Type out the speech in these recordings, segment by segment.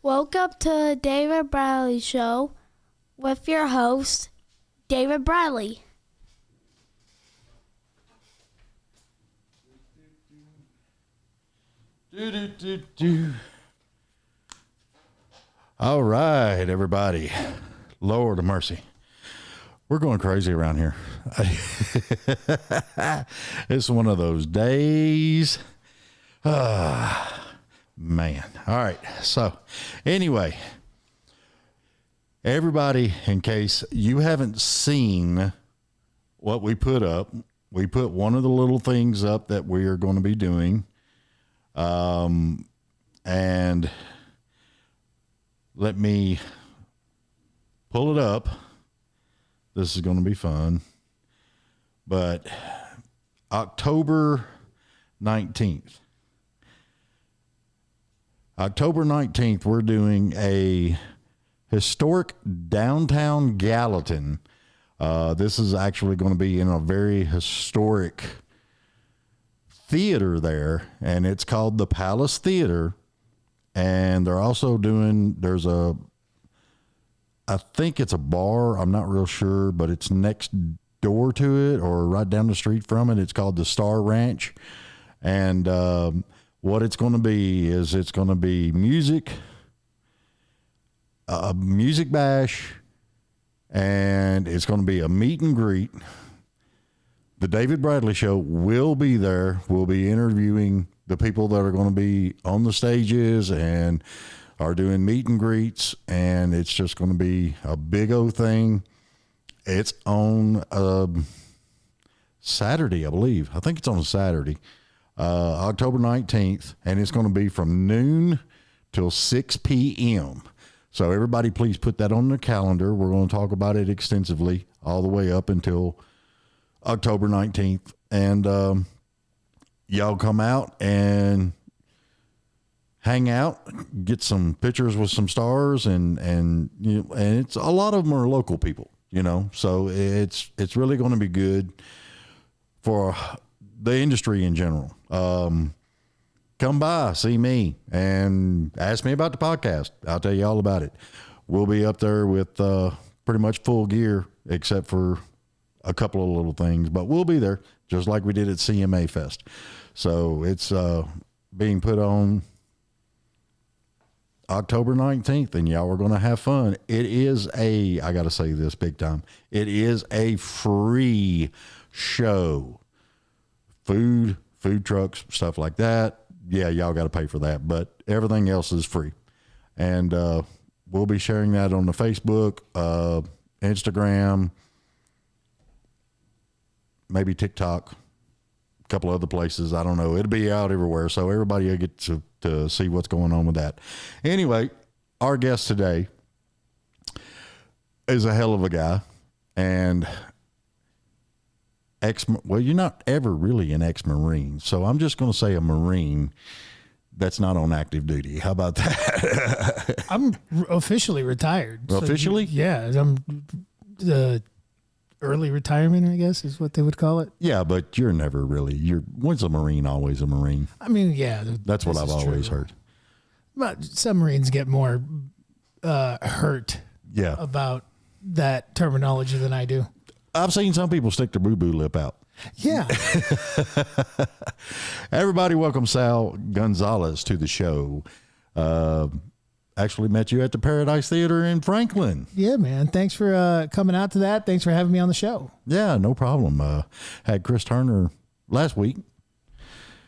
Welcome to the David Bradley Show with your host, David Bradley. All right, everybody. Lord of mercy. We're going crazy around here. It's one of those days. Man. All right. So anyway, everybody, in case you haven't seen what we put up, we put one of the little things up that we are going to be doing. And let me pull it up. This is going to be fun. But October 19th. October 19th, we're doing a historic downtown Gallatin. This is actually going to be in a very historic theater there, and it's called the Palace Theater. And they're also doing, I think it's a bar. I'm not real sure, but it's next door to it or right down the street from it. It's called the Star Ranch. And what it's going to be is it's going to be music, a music bash, and it's going to be a meet and greet. The David Bradley Show will be there. We'll be interviewing the people that are going to be on the stages and are doing meet and greets, and it's just going to be a big old thing. It's on Saturday, I believe. I think it's on a Saturday, October 19th, and it's going to be from noon till 6 p.m. So everybody please put that on the calendar. We're going to talk about it extensively all the way up until October 19th. And y'all come out and hang out, get some pictures with some stars, and you know, and it's a lot of them are local people, you know, so it's really going to be good for the industry in general. Come by, see me, and ask me about the podcast. I'll tell you all about it. We'll be up there with pretty much full gear, except for a couple of little things, but we'll be there just like we did at CMA Fest. So it's being put on October 19th, and y'all are going to have fun. It is I got to say this big time. It is a free show. Food trucks, stuff like that. Yeah, y'all got to pay for that, but everything else is free. And we'll be sharing that on the Facebook, Instagram, maybe TikTok, a couple other places. I don't know. It'll be out everywhere, so everybody will get to see what's going on with that. Anyway, our guest today is a hell of a guy, and well, you're not ever really an ex-Marine, so I'm just going to say a Marine that's not on active duty. How about that? I'm officially retired. Officially? Yeah. I'm the early retirement, I guess, is what they would call it. Yeah, but you're never really, once a Marine, always a Marine. I mean, yeah. That's what I've always heard. But some Marines get more hurt about that terminology than I do. I've seen some people stick their boo-boo lip out. Yeah. Everybody, welcome Sal Gonzalez to the show. Actually met you at the Paradise Theater in Franklin. Yeah, man. Thanks for coming out to that. Thanks for having me on the show. Yeah, no problem. Had Chris Turner last week.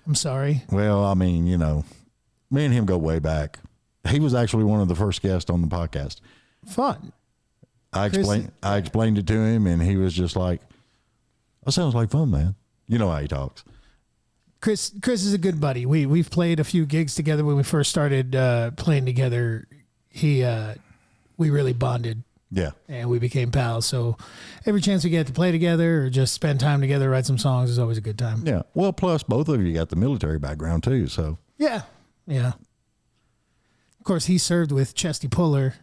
I'm sorry. Well, I mean, you know, me and him go way back. He was actually one of the first guests on the podcast. Fun. I explained it to him, and he was just like, that sounds like fun, man. You know how he talks. Chris is a good buddy. We've played a few gigs together when we first started playing together. We really bonded. Yeah. And we became pals. So every chance we get to play together or just spend time together, write some songs is always a good time. Yeah. Well, plus both of you got the military background too. So yeah. Yeah. Of course, he served with Chesty Puller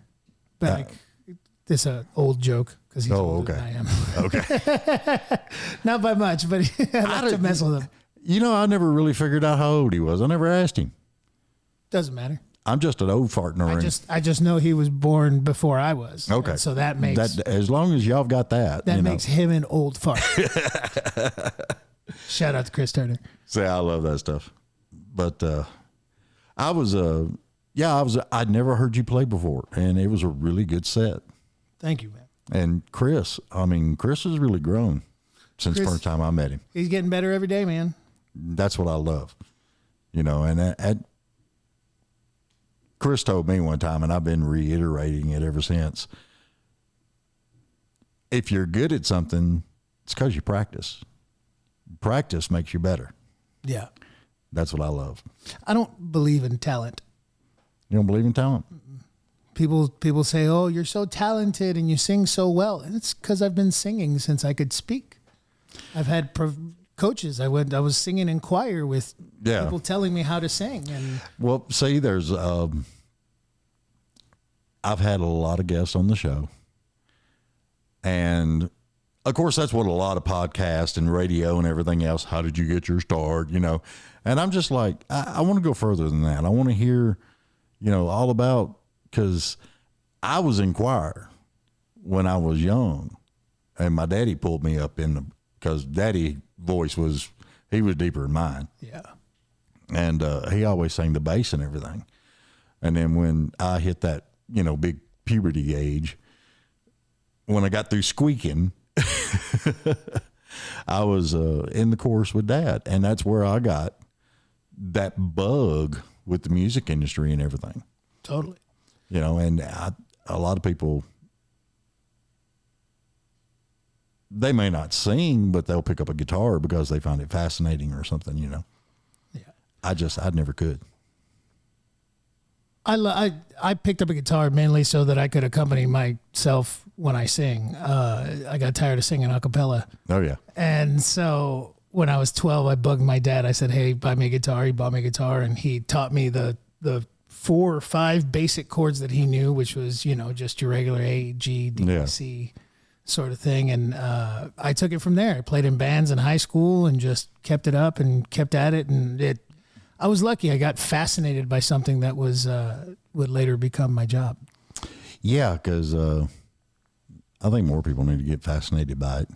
back. This is an old joke because he's older than I am. Okay. Not by much, but I like to mess with him. You know, I never really figured out how old he was. I never asked him. Doesn't matter. I'm just an old fart in the ring. I just know he was born before I was. Okay. And so that makes that, as long as y'all have got that. that makes him an old fart. Shout out to Chris Turner. See, I love that stuff. But I'd never heard you play before, and it was a really good set. Thank you, man. And Chris has really grown since the first time I met him. He's getting better every day, man. That's what I love. And Chris told me one time, and I've been reiterating it ever since. If you're good at something, it's because you practice. Practice makes you better. Yeah. That's what I love. I don't believe in talent. You don't believe in talent? People say, "Oh, you're so talented and you sing so well." And it's because I've been singing since I could speak. I've had coaches. I was singing in choir with people telling me how to sing. And well, see, there's I've had a lot of guests on the show, and of course that's what a lot of podcasts and radio and everything else. How did you get your start? And I'm just like, I want to go further than that. I want to hear, all about, because I was in choir when I was young, and my daddy pulled me up because daddy voice was deeper than mine. Yeah. And he always sang the bass and everything. And then when I hit that, big puberty age, when I got through squeaking, I was in the chorus with Dad. And that's where I got that bug with the music industry and everything. Totally. And a lot of people, they may not sing, but they'll pick up a guitar because they find it fascinating or something, Yeah. I never could. I picked up a guitar mainly so that I could accompany myself when I sing. I got tired of singing a cappella. Oh, yeah. And so when I was 12, I bugged my dad. I said, "Hey, buy me a guitar." He bought me a guitar, and he taught me the 4 or 5 basic chords that he knew, which was, just your regular A, G, D, C sort of thing. And I took it from there. I played in bands in high school and just kept it up and kept at it. And I was lucky. I got fascinated by something that was would later become my job. Yeah, because I think more people need to get fascinated by it.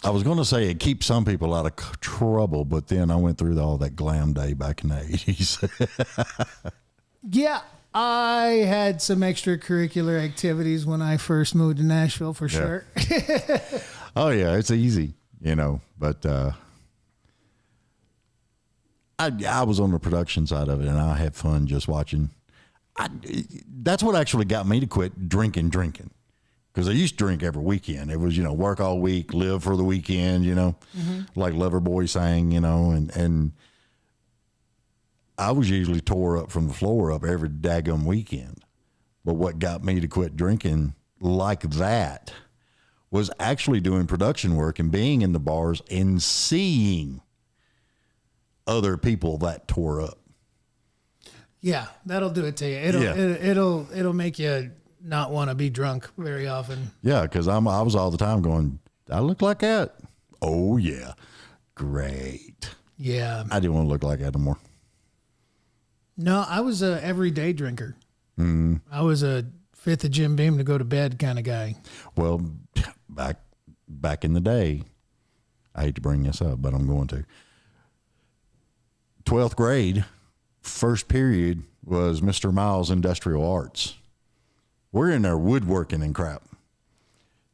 I was going to say it keeps some people out of trouble, but then I went through all that glam day back in the 80s. Yeah, I had some extracurricular activities when I first moved to Nashville, for sure. Oh, yeah, it's easy, but I was on the production side of it, and I had fun just watching. That's what actually got me to quit drinking. Because I used to drink every weekend. It was, work all week, live for the weekend, like Loverboy sang, and I was usually tore up from the floor up every daggum weekend. But what got me to quit drinking like that was actually doing production work and being in the bars and seeing other people that tore up. Yeah, that'll do it to you. It'll make you not want to be drunk very often. Yeah, because I was all the time going, I look like that. Oh, yeah. Great. Yeah. I didn't want to look like that no more. No, I was a everyday drinker. Mm. I was a fifth of Jim Beam to go to bed kind of guy. Well, back in the day, I hate to bring this up, but I'm going to. 12th grade, first period was Mr. Miles' Industrial Arts. We're in there woodworking and crap.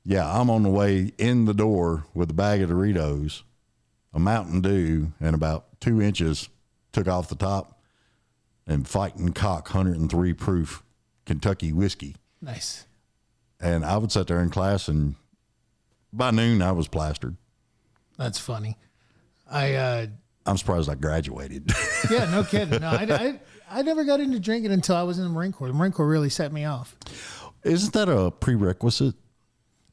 Yeah, I'm on the way in the door with a bag of Doritos, a Mountain Dew, and about 2 inches took off the top, and Fighting Cock 103 proof Kentucky whiskey. Nice. And I would sit there in class, and by noon I was plastered. That's funny. I'm surprised I graduated. Yeah, no kidding. No, I never got into drinking until I was in the Marine Corps. The Marine Corps really set me off. Isn't that a prerequisite?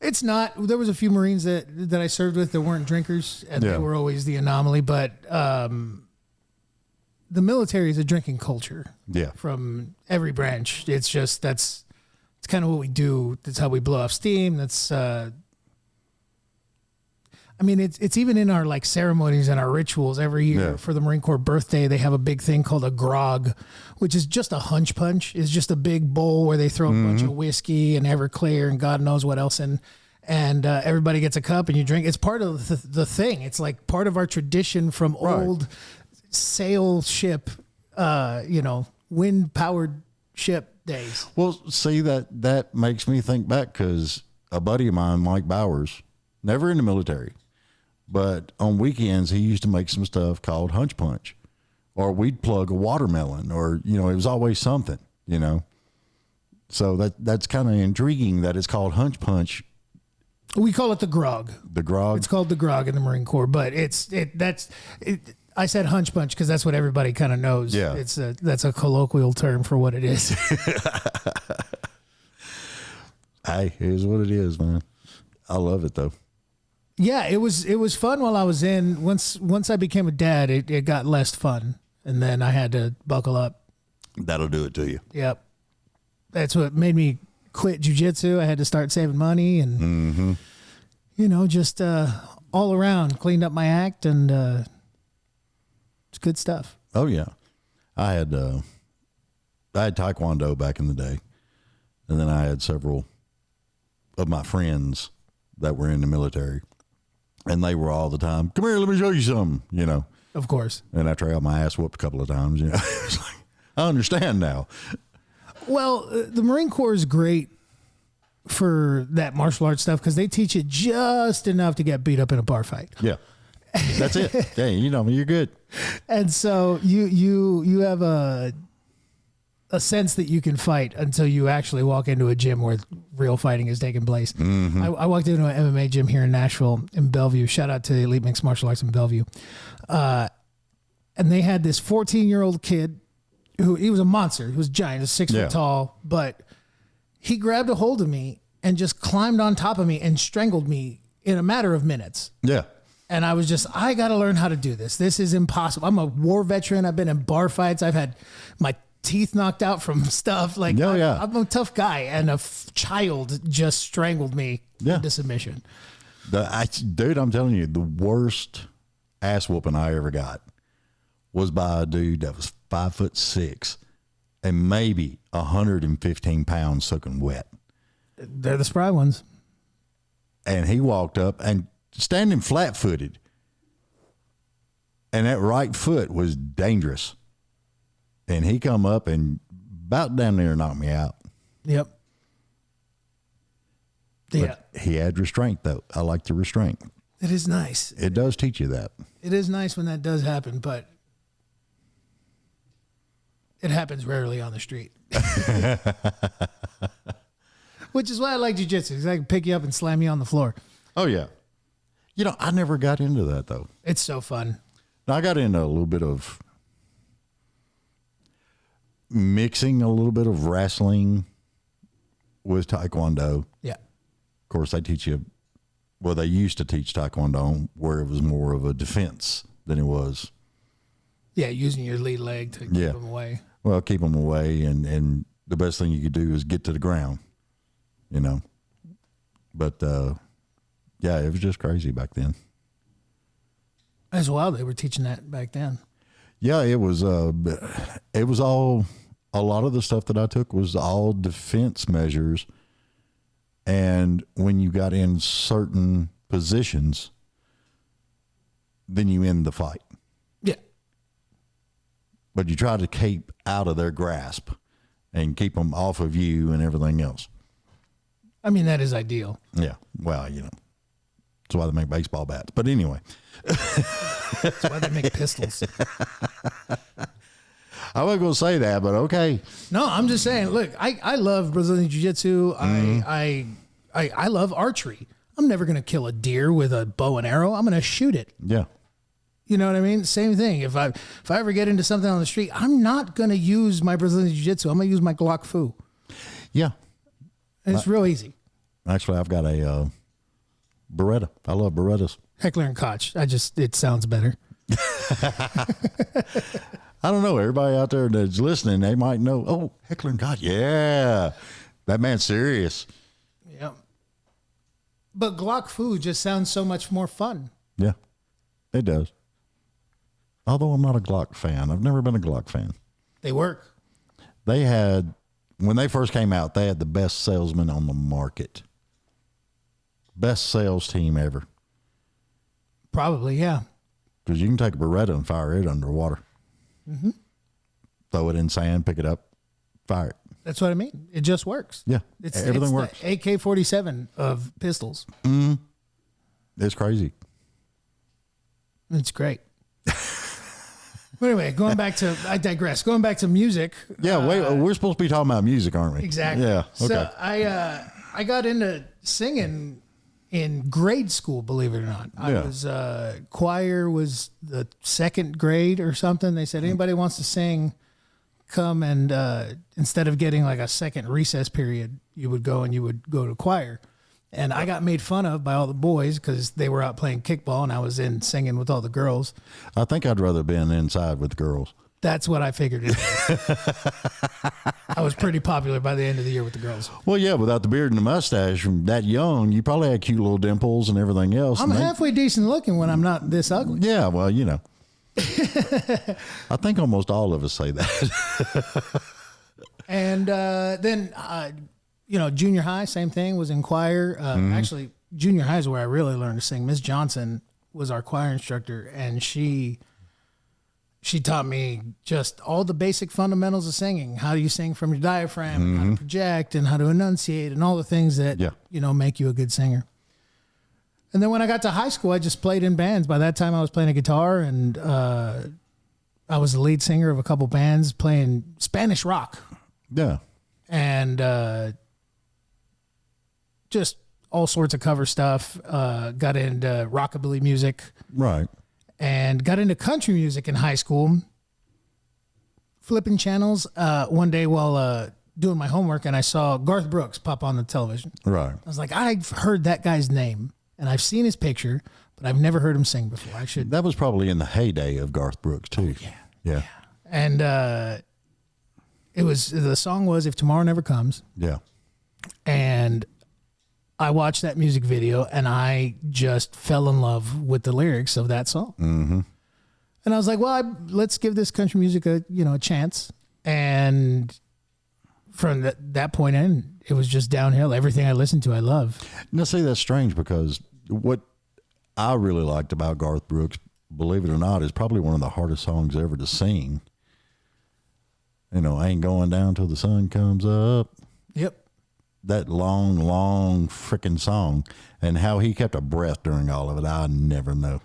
It's not. There was a few Marines that I served with that weren't drinkers, and they were always the anomaly. But the military is a drinking culture. Yeah. From every branch. It's just it's kind of what we do. That's how we blow off steam. That's I mean, it's even in our like ceremonies and our rituals every year. For the Marine Corps birthday, they have a big thing called a grog, which is just a hunch punch. It's just a big bowl where they throw a bunch of whiskey and Everclear and God knows what else in. And everybody gets a cup and you drink. It's part of the thing. It's like part of our tradition from old sail ship, wind powered ship days. Well, see, that makes me think back because a buddy of mine, Mike Bowers, never in the military, but on weekends he used to make some stuff called hunch punch, or we'd plug a watermelon, or it was always something. So that's kind of intriguing that it's called hunch punch. We call it the grog. The grog. It's called the grog in the Marine Corps, but I said hunch punch because that's what everybody kind of knows. Yeah. That's a colloquial term for what it is. Hey, here's what it is, man. I love it though. Yeah, it was fun while I was in. Once I became a dad, it got less fun, and then I had to buckle up. That'll do it to you. Yep, that's what made me quit jiu-jitsu. I had to start saving money, and just all around cleaned up my act, and it's good stuff. Oh yeah, I had Taekwondo back in the day, and then I had several of my friends that were in the military, and they were all the time, come here, let me show you something, Of course. And after I got my ass whooped a couple of times, it's like, I understand now. Well, the Marine Corps is great for that martial arts stuff because they teach it just enough to get beat up in a bar fight. Yeah, that's it. Yeah, you're good. And so you have a sense that you can fight until you actually walk into a gym where real fighting is taking place. I walked into an MMA gym here in Nashville in Bellevue. Shout out to Elite Mixed Martial Arts in Bellevue. And they had this 14-year-old kid he was a monster. He was giant. He was 6 foot tall, but he grabbed a hold of me and just climbed on top of me and strangled me in a matter of minutes. Yeah. And I was I got to learn how to do this. This is impossible. I'm a war veteran. I've been in bar fights. I've had my teeth knocked out from stuff. I'm a tough guy, and a child just strangled me into submission. Dude, I'm telling you, the worst ass whooping I ever got was by a dude that was 5'6" and maybe 115 pounds soaking wet. They're the spry ones. And he walked up and standing flat footed, and that right foot was dangerous. And he come up and about down there and knocked me out. Yep. But he had restraint, though. I like the restraint. It is nice. It does teach you that. It is nice when that does happen, but it happens rarely on the street. Which is why I like jiu-jitsu, because I can pick you up and slam you on the floor. Oh, yeah. I never got into that, though. It's so fun. Now, I got into a little bit of mixing a little bit of wrestling with Taekwondo. Yeah. Of course, they teach you, well, they used to teach Taekwondo where it was more of a defense than it was. Yeah, using your lead leg to keep them away. Well, keep them away, and the best thing you could do is get to the ground, But, it was just crazy back then. As well, they were teaching that back then. Yeah, it was all, a lot of the stuff that I took was all defense measures. And when you got in certain positions, then you end the fight. Yeah. But you try to keep out of their grasp and keep them off of you and everything else. I mean, that is ideal. Yeah. Well, that's why they make baseball bats. But anyway. That's why they make pistols. I wasn't going to say that, but okay. No, I'm just saying, look, I love Brazilian Jiu-Jitsu. I love archery. I'm never going to kill a deer with a bow and arrow. I'm going to shoot it. Yeah. You know what I mean? Same thing. If I ever get into something on the street, I'm not going to use my Brazilian Jiu-Jitsu. I'm going to use my Glock Fu. Yeah. And it's real easy. Actually, I've got a Beretta. I love Berettas. Heckler and Koch. It sounds better. I don't know. Everybody out there that's listening, they might know, oh, Heckler and Koch. Yeah. That man's serious. Yep. But Glock Fu just sounds so much more fun. Yeah, it does. Although I'm not a Glock fan. I've never been a Glock fan. They work. They had, when they first came out, they had the best salesman on the market. Best sales team ever. Probably, yeah. Because you can take a Beretta and fire it underwater. Mm-hmm. Throw it in sand, pick it up, fire it. That's what I mean. It just works. Yeah, it's everything works. The AK-47 of pistols. It's crazy. It's great. But anyway, I digress. Going back to music. Yeah, we're supposed to be talking about music, aren't we? Exactly. Yeah. Okay. So I got into singing in grade school, believe it or not. I was choir was the second grade or something. They said anybody wants to sing, come and instead of getting like a second recess period, you would go to choir. And I got made fun of by all the boys because they were out playing kickball and I was in singing with all the girls. I think I'd rather been inside with the girls. That's what I figured it was. I was pretty popular by the end of the year with the girls. Well, yeah, without the beard and the mustache from that young, you probably had cute little dimples and everything else. I'm halfway decent looking when I'm not this ugly. Yeah, well, you know. I think almost all of us say that. And then junior high, same thing, was in choir. Actually, junior high is where I really learned to sing. Miss Johnson was our choir instructor, and she taught me just all the basic fundamentals of singing. How do you sing from your diaphragm, and how to project, and how to enunciate, and all the things that, make you a good singer. And then when I got to high school, I just played in bands. By that time, I was playing a guitar, and I was the lead singer of a couple bands playing Spanish rock. Yeah. And just all sorts of cover stuff. Got into rockabilly music. Right. And got into country music in high school. Flipping channels one day while doing my homework, and I saw Garth Brooks pop on the television. Right. I was like, I've heard that guy's name, and I've seen his picture, but I've never heard him sing before. I should. That was probably in the heyday of Garth Brooks, too. Oh, Yeah. And the song was If Tomorrow Never Comes. Yeah. And I watched that music video and I just fell in love with the lyrics of that song. Mm-hmm. And I was like, well, let's give this country music a chance. And from that point in, it was just downhill. Everything I listened to, I love. Now, see, that's strange because what I really liked about Garth Brooks, believe it or not, is probably one of the hardest songs ever to sing. I ain't going down till the sun comes up. Yep. That long, long freaking song, and how he kept a breath during all of it, I never know.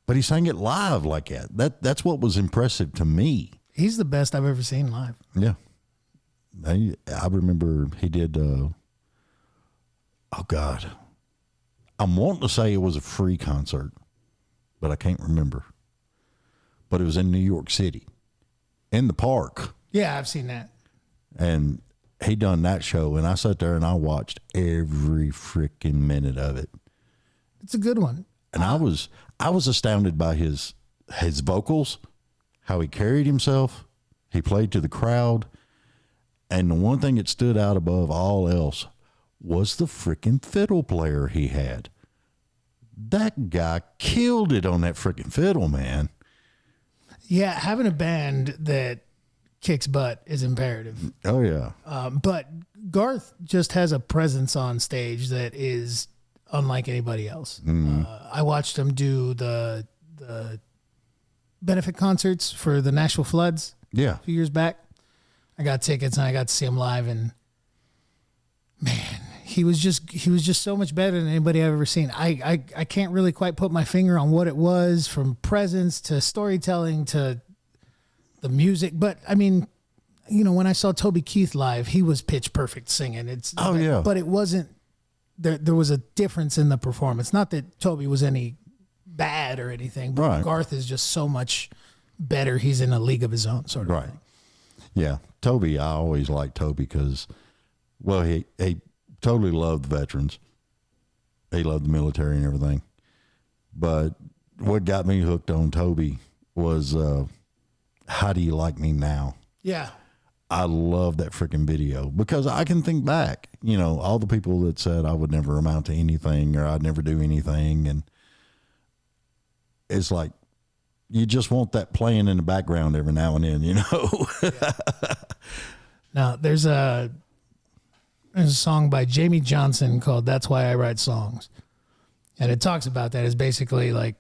But he sang it live like that. That's what was impressive to me. He's the best I've ever seen live. Yeah. I remember he did, oh God. I'm wanting to say it was a free concert, but I can't remember. But it was in New York City, in the park. Yeah, I've seen that. And he done that show, and I sat there and I watched every freaking minute of it. It's a good one. And I was astounded by his vocals, how he carried himself. He played to the crowd. And the one thing that stood out above all else was the freaking fiddle player he had. That guy killed it on that freaking fiddle, man. Yeah, having a band that kicks butt is imperative. Oh, yeah. But Garth just has a presence on stage that is unlike anybody else. I watched him do the benefit concerts for the Nashville Floods a few years back. I got tickets and I got to see him live, and man, he was just so much better than anybody I've ever seen. I can't really quite put my finger on what it was, from presence to storytelling to the music. But I mean, when I saw Toby Keith live, he was pitch perfect singing. But it wasn't, there was a difference in the performance. Not that Toby was any bad or anything, but right. Garth is just so much better. He's in a league of his own, sort of thing. Yeah. Toby, I always liked Toby because, well, he totally loved the veterans. He loved the military and everything. But what got me hooked on Toby was How Do You Like Me Now? Yeah. I love that freaking video because I can think back, all the people that said I would never amount to anything or I'd never do anything. And it's like, you just want that playing in the background every now and then, Yeah. Now there's a song by Jamie Johnson called "That's Why I Write Songs," and it talks about that. It's basically like,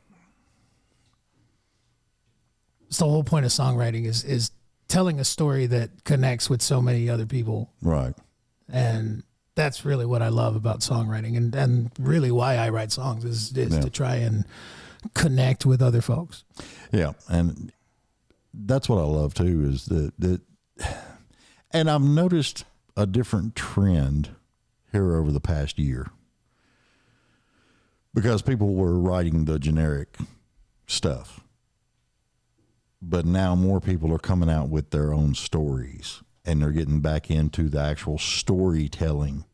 it's the whole point of songwriting is telling a story that connects with so many other people. Right. And that's really what I love about songwriting, and really why I write songs is to try and connect with other folks. Yeah. And that's what I love too, is that and I've noticed a different trend here over the past year, because people were writing the generic stuff, but now more people are coming out with their own stories, and they're getting back into the actual storytelling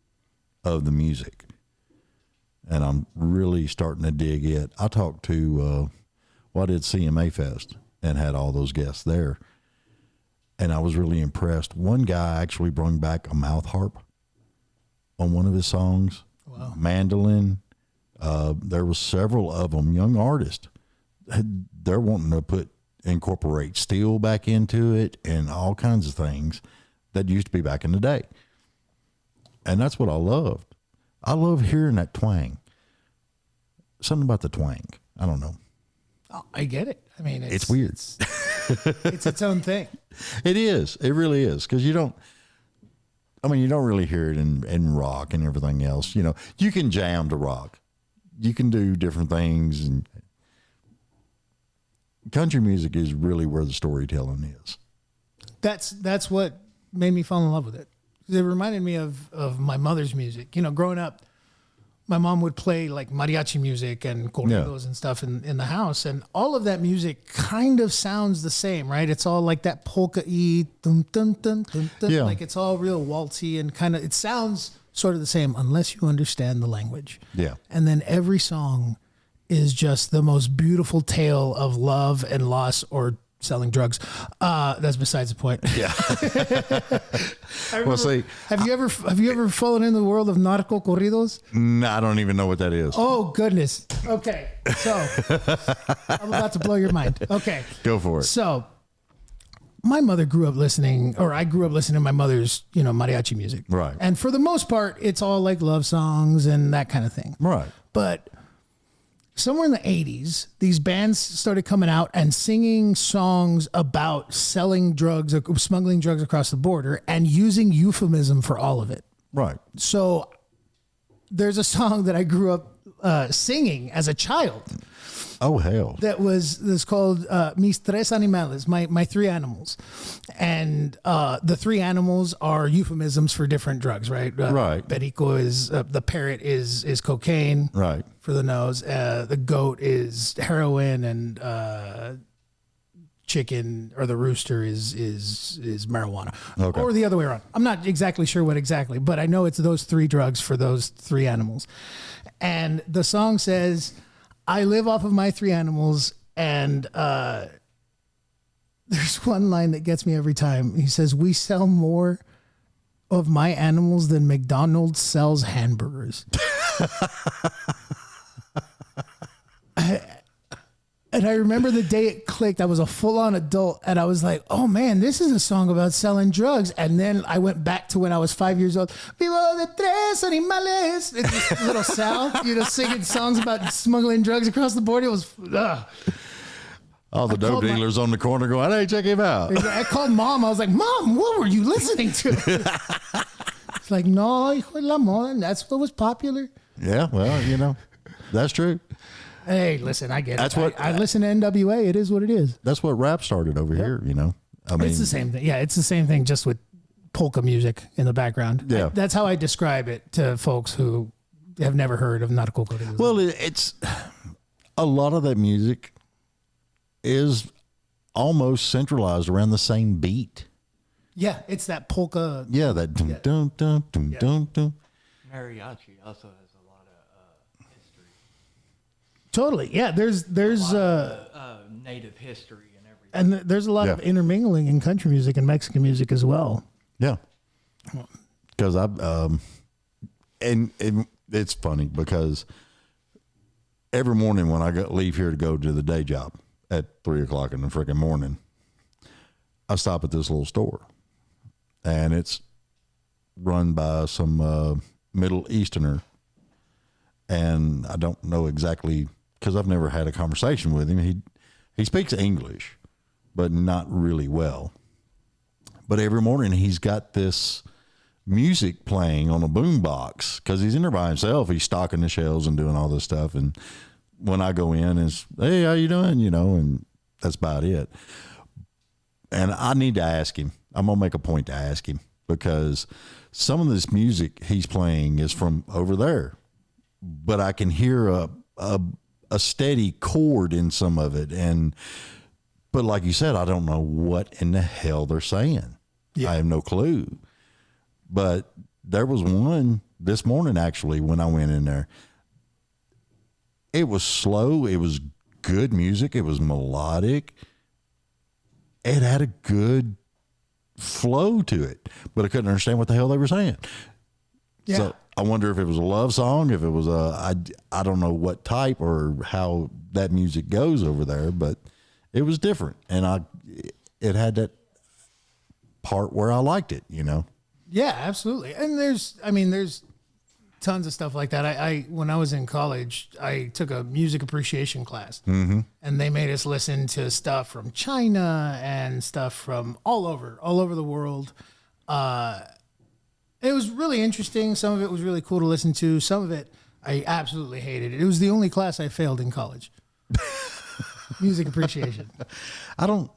of the music. And I'm really starting to dig it. I talked to, I did CMA Fest and had all those guests there. And I was really impressed. One guy actually brought back a mouth harp on one of his songs. Wow. Mandolin. There was several of them, young artists. They're wanting to incorporate steel back into it and all kinds of things that used to be back in the day. And that's what I loved. I love hearing that twang. Something about the twang. I don't know. Oh, I get it. I mean, it's weird. It's its own thing. It is. It really is. Because you don't really hear it in rock and everything else. You can jam to rock. You can do different things. And country music is really where the storytelling is. That's what made me fall in love with it. It reminded me of my mother's music. Growing up, my mom would play like mariachi music and corridos and stuff in the house. And all of that music kind of sounds the same, right? It's all like that polka-y, dun, dun, dun, dun, dun. Yeah. Like it's all real waltzy and kind of, it sounds sort of the same unless you understand the language. Yeah. And then every song is just the most beautiful tale of love and loss or selling drugs. That's besides the point. Yeah. Well, see, have you ever fallen into the world of nautical corridos? No, I don't even know what that is. Oh goodness. Okay, so I'm about to blow your mind. Okay, go for it. So my mother grew up listening, or I grew up listening to my mother's, mariachi music. Right. And for the most part, it's all like love songs and that kind of thing. Right. But somewhere in the 80s, these bands started coming out and singing songs about selling drugs or smuggling drugs across the border and using euphemism for all of it. Right. So there's a song that I grew up singing as a child. Oh, hell. That was called Mis Tres Animales, my three animals. And the three animals are euphemisms for different drugs, right? Right. Perico is, the parrot is cocaine. Right. For the nose. The goat is heroin, and chicken or the rooster is marijuana. Okay. Or the other way around. I'm not exactly sure what exactly, but I know it's those three drugs for those three animals. And the song says, I live off of my three animals, and there's one line that gets me every time. He says, we sell more of my animals than McDonald's sells hamburgers. And I remember the day it clicked. I was a full-on adult, and I was like, oh man, this is a song about selling drugs. And then I went back to when I was 5 years old. Vivo de tres animales. It's this little Sal, singing songs about smuggling drugs across the border. It was, all the dope dealers on the corner going, hey, check him out. I called Mom. I was like, Mom, what were you listening to? It's like, no, hijo de la moda. And that's what was popular. Yeah, well, that's true. Hey, listen, I get that's it. What, I listen to NWA. It is what it is. That's what rap started over here, I mean, it's the same thing. Yeah, it's the same thing, just with polka music in the background. Yeah. That's how I describe it to folks who have never heard of nautical corridos. Well, it's a lot of that music is almost centralized around the same beat. Yeah, it's that polka. Yeah, that dum dum dum dum dum dum. Mariachi also has a lot of history. Totally. Yeah, there's a lot of, native history and everything. And there's a lot of intermingling in country music and Mexican music as well. Yeah. Because and it's funny because every morning when I leave here to go to the day job at 3:00 in the freaking morning, I stop at this little store, and it's run by some Middle Easterner, and I don't know exactly because I've never had a conversation with him. He speaks English, but not really well. But every morning he's got this music playing on a boom box because he's in there by himself. He's stocking the shelves and doing all this stuff. And when I go in, it's, hey, how you doing? You know, and that's about it. And I need to ask him. I'm going to make a point to ask him because some of this music he's playing is from over there, but I can hear a steady chord in some of it. But like you said, I don't know what in the hell they're saying. Yeah. I have no clue. But there was one this morning, actually, when I went in there. It was slow. It was good music. It was melodic. It had a good flow to it, but I couldn't understand what the hell they were saying. Yeah. So I wonder if it was a love song, if it was I don't know what type or how that music goes over there, but it was different. And it had that part where I liked it, you know? Yeah, absolutely. And there's tons of stuff like that. I when I was in college, I took a music appreciation class, and they made us listen to stuff from China and stuff from all over the world. It was really interesting. Some of it was really cool to listen to. Some of it I absolutely hated. It was the only class I failed in college. Music appreciation. I don't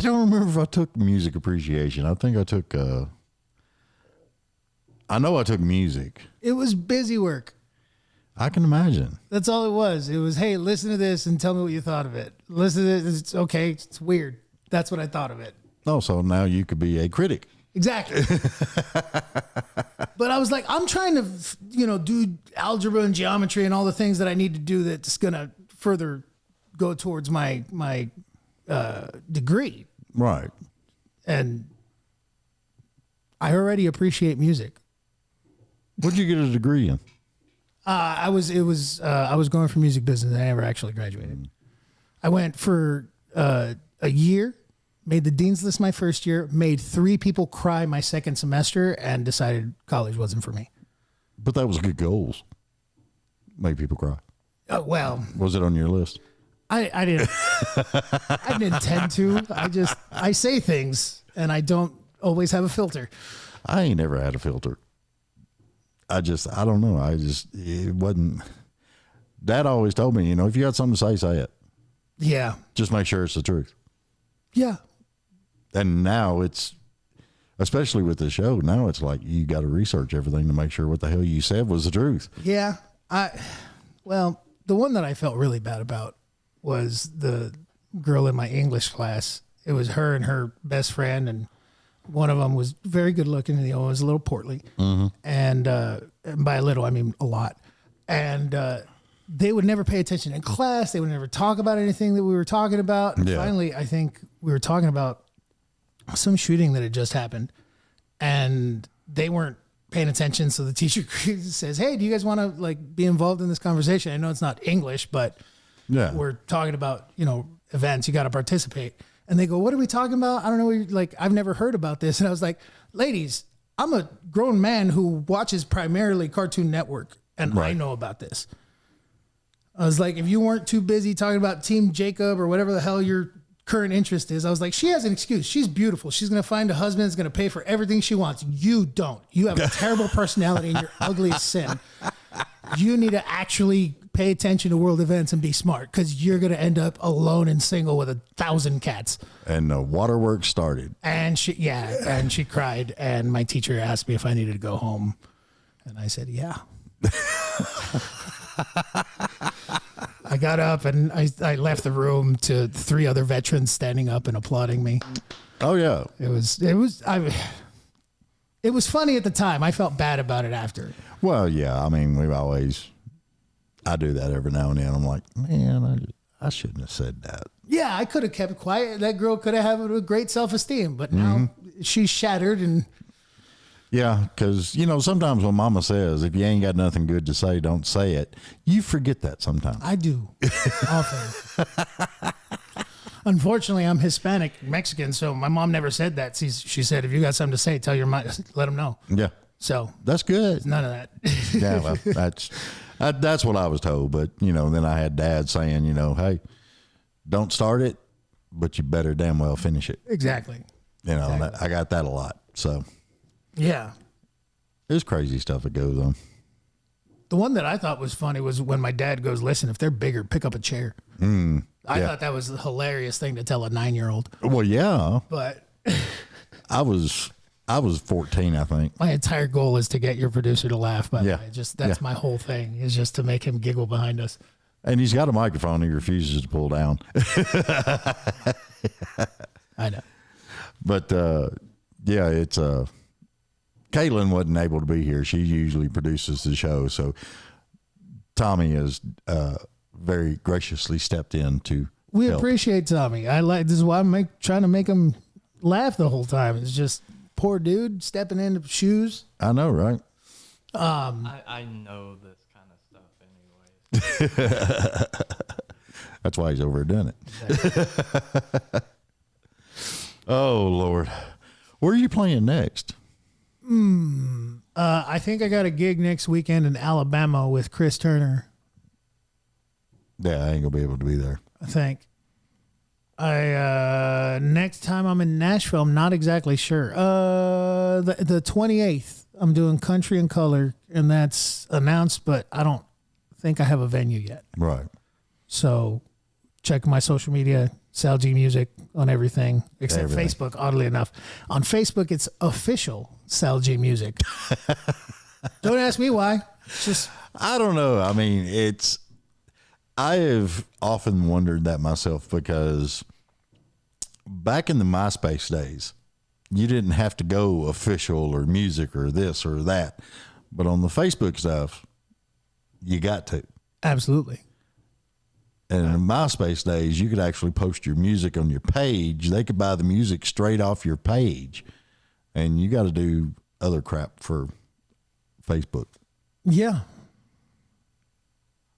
remember if I took music appreciation. I think I took. I know I took music. It was busy work. I can imagine. That's all it was. It was, hey, listen to this and tell me what you thought of it. Listen to this. It's okay. It's weird. That's what I thought of it. Oh, so now you could be a critic. Exactly. But I was like, I'm trying to, do algebra and geometry and all the things that I need to do that's going to further go towards my degree. Right. And I already appreciate music. What did you get a degree in? I was going for music business. I never actually graduated. I went for a year, made the dean's list my first year, made 3 people cry my second semester, and decided college wasn't for me. But that was good goals. Make people cry. Oh, well. Was it on your list? I didn't. I didn't intend to. I say things, and I don't always have a filter. I ain't never had a filter. I don't know. It wasn't. Dad always told me, if you got something to say it. Yeah. Just make sure it's the truth. Yeah. And now it's, especially with the show, now it's like you got to research everything to make sure what the hell you said was the truth. Yeah. Well, the one that I felt really bad about was the girl in my English class. It was her and her best friend, and one of them was very good looking, and the other one was a little portly. Mm-hmm. And by a little, I mean a lot. And they would never pay attention in class. They would never talk about anything that we were talking about. And finally, I think we were talking about some shooting that had just happened, and they weren't paying attention. So the teacher says, "Hey, do you guys want to be involved in this conversation? I know it's not English, but we're talking about events. You got to participate." And they go, "What are we talking about? I don't know. I've never heard about this." And I was like, "Ladies, I'm a grown man who watches primarily Cartoon Network, and I know about this." I was like, if you weren't too busy talking about Team Jacob or whatever the hell your current interest is, I was like, she has an excuse. She's beautiful. She's going to find a husband that's going to pay for everything she wants. You don't. You have a terrible personality and you're ugly as sin. You need to actually pay attention to world events and be smart, because you're going to end up alone and single with 1,000 cats. And the waterworks started. And she cried. And my teacher asked me if I needed to go home. And I said, yeah. I got up and I left the room to 3 other veterans standing up and applauding me. Oh yeah. It was funny at the time. I felt bad about it after. Well, yeah. I mean, I do that every now and then. I'm like, man, I shouldn't have said that. Yeah, I could have kept quiet. That girl could have had a great self-esteem, but now she's shattered. And Yeah, because, sometimes when mama says, if you ain't got nothing good to say, don't say it, you forget that sometimes. I do often. Unfortunately, I'm Hispanic Mexican, so my mom never said that. She said, if you got something to say, tell your mom, let them know. Yeah. So That's good. none of that. Yeah, well, that's what I was told. But, then I had dad saying, hey, don't start it, but you better damn well finish it. Exactly. I got that a lot. So Yeah. there's crazy stuff that goes on. The one that I thought was funny was when my dad goes, listen, if they're bigger, pick up a chair. I thought that was a hilarious thing to tell a 9-year-old. Well, yeah. But I was 14, I think. my entire goal is to get your producer to laugh. By the Yeah. way, that's my whole thing, is just to make him giggle behind us. And he's got a microphone he refuses to pull down. I know. But, yeah, it's Caitlin wasn't able to be here. She usually produces the show. So Tommy has very graciously stepped in to We help. appreciate Tommy. This is why I'm trying to make him laugh the whole time. It's just poor dude stepping into shoes. I know, right? I know this kind of stuff anyway. That's why he's over doing it. Oh, Lord. Where are you playing next? I think I got a gig next weekend in Alabama with Chris Turner. Yeah, I ain't going to be able to be there. I think. Next time I'm in Nashville, I'm not exactly sure. The 28th, I'm doing Country and Color, and that's announced, but I don't think I have a venue yet. Right. So check my social media, Sal G Music on everything except Everything. Facebook, oddly enough. On Facebook, it's official Sal G Music. Don't ask me why. It's just, I don't know. I mean, I have often wondered that myself, because back in the MySpace days, you didn't have to go official or music or this or that. But on the Facebook stuff, you got to. absolutely. And in MySpace days, you could actually post your music on your page. They could buy the music straight off your page. And you got to do other crap for Facebook. Yeah.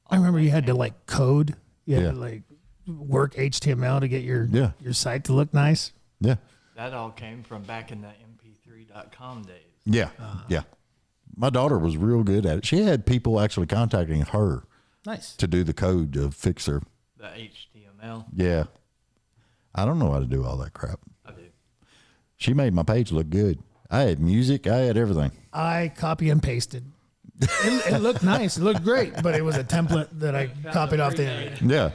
I remember you had to like code. You had Yeah. to like work HTML to get your site to look nice. Yeah. That all came from back in the mp3.com days. Yeah. Yeah. My daughter was real good at it. She had people actually contacting her Nice. to do the code to fix her. The HTML. Yeah. I don't know how to do all that crap. I do. She made my page look good. I had music. I had everything. I copy and pasted. It looked nice. It looked great, but it was a template that I copied off the internet. Yeah.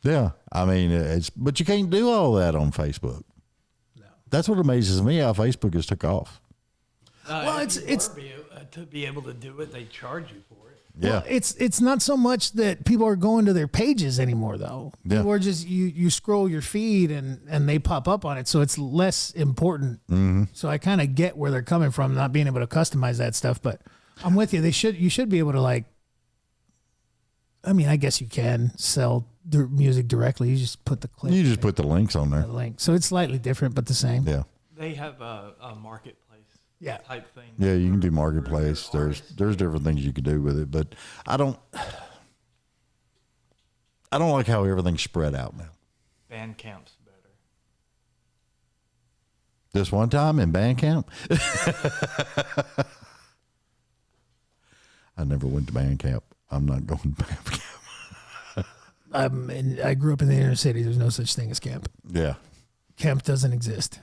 Yeah. I mean, but you can't do all that on Facebook. No. That's what amazes me, how Facebook has took off. Well, If it's you are to be able to do it, they charge you for it. Yeah. Well, it's not so much that people are going to their pages anymore, though. Yeah. People are just you scroll your feed and they pop up on it, so it's less important. Mm-hmm. So I kind of get where they're coming from, not being able to customize that stuff. But I'm with you. You should be able to, like. I mean, I guess you can sell music directly. You just put the clip. You just put the links on there. the link, so it's slightly different, but the same. Yeah. They have a marketplace type thing. Yeah, you can do marketplace. There's different things you can do with it, but I don't like how everything's spread out now. Bandcamp's better. This one time in Bandcamp, I never went to Bandcamp. I'm not going to Bandcamp. And I grew up in the inner city. There's no such thing as camp. Yeah. Camp doesn't exist.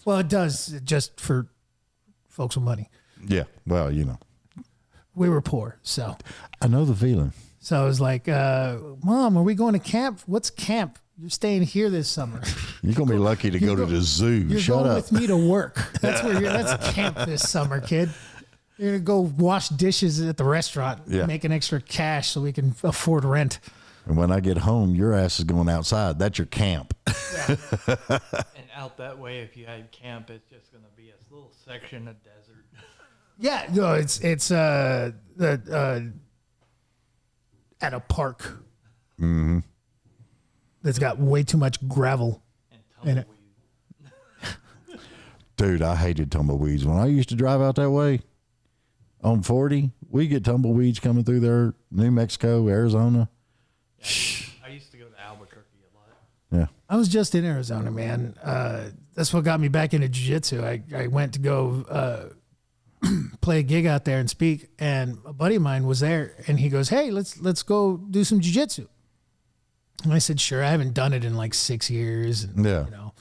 Well, it does, just for folks with money. Yeah. Well, We were poor, so I know the feeling. I was like, "Mom, are we going to camp? What's camp? You're staying here this summer. You're going to be lucky to go to the zoo. You're Shut going up. with me to work. That's camp this summer, kid. You're gonna go wash dishes at the restaurant, Yeah. make an extra cash so we can afford rent." And when I get home, your ass is going outside. That's your camp. And out that way, if you had camp, it's just going to be a little section of desert. Yeah, no, it's at a park. Mm-hmm. that's got way too much gravel in it. Dude, I hated tumbleweeds. When I used to drive out that way on 40, we get tumbleweeds coming through there, New Mexico, Arizona. I used to go to Albuquerque a lot. Yeah. I was just in Arizona, man. That's what got me back into jiu-jitsu. I went to go play a gig out there and speak, and a buddy of mine was there, and he goes, "Hey, let's go do some jiu-jitsu." And I said, "Sure." I haven't done it in like 6 years. And, Yeah. you know,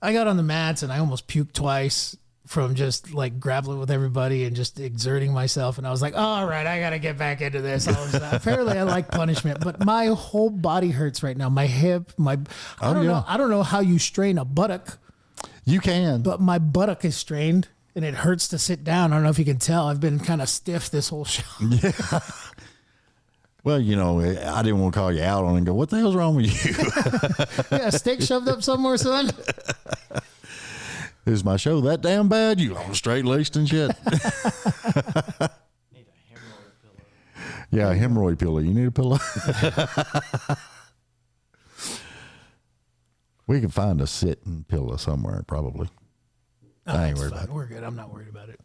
I got on the mats and I almost puked twice from just like grappling with everybody and just exerting myself. And I was like, all right, I got to get back into this. Apparently I like punishment, but my whole body hurts right now. My hip, I don't know how you strain a buttock, You can. but my buttock is strained and it hurts to sit down. I don't know if you can tell. I've been kind of stiff this whole show. Yeah. Well, you know, I didn't want to call you out on it and go, what the hell's wrong with you? Yeah, a steak shoved up somewhere, son. Is my show that damn bad? You all straight laced and shit. Need a hemorrhoid pillow. Yeah, a hemorrhoid pillow. You need a pillow? We can find a sitting pillow somewhere, probably. I ain't It's worried fine. about it. We're good. I'm not worried about it.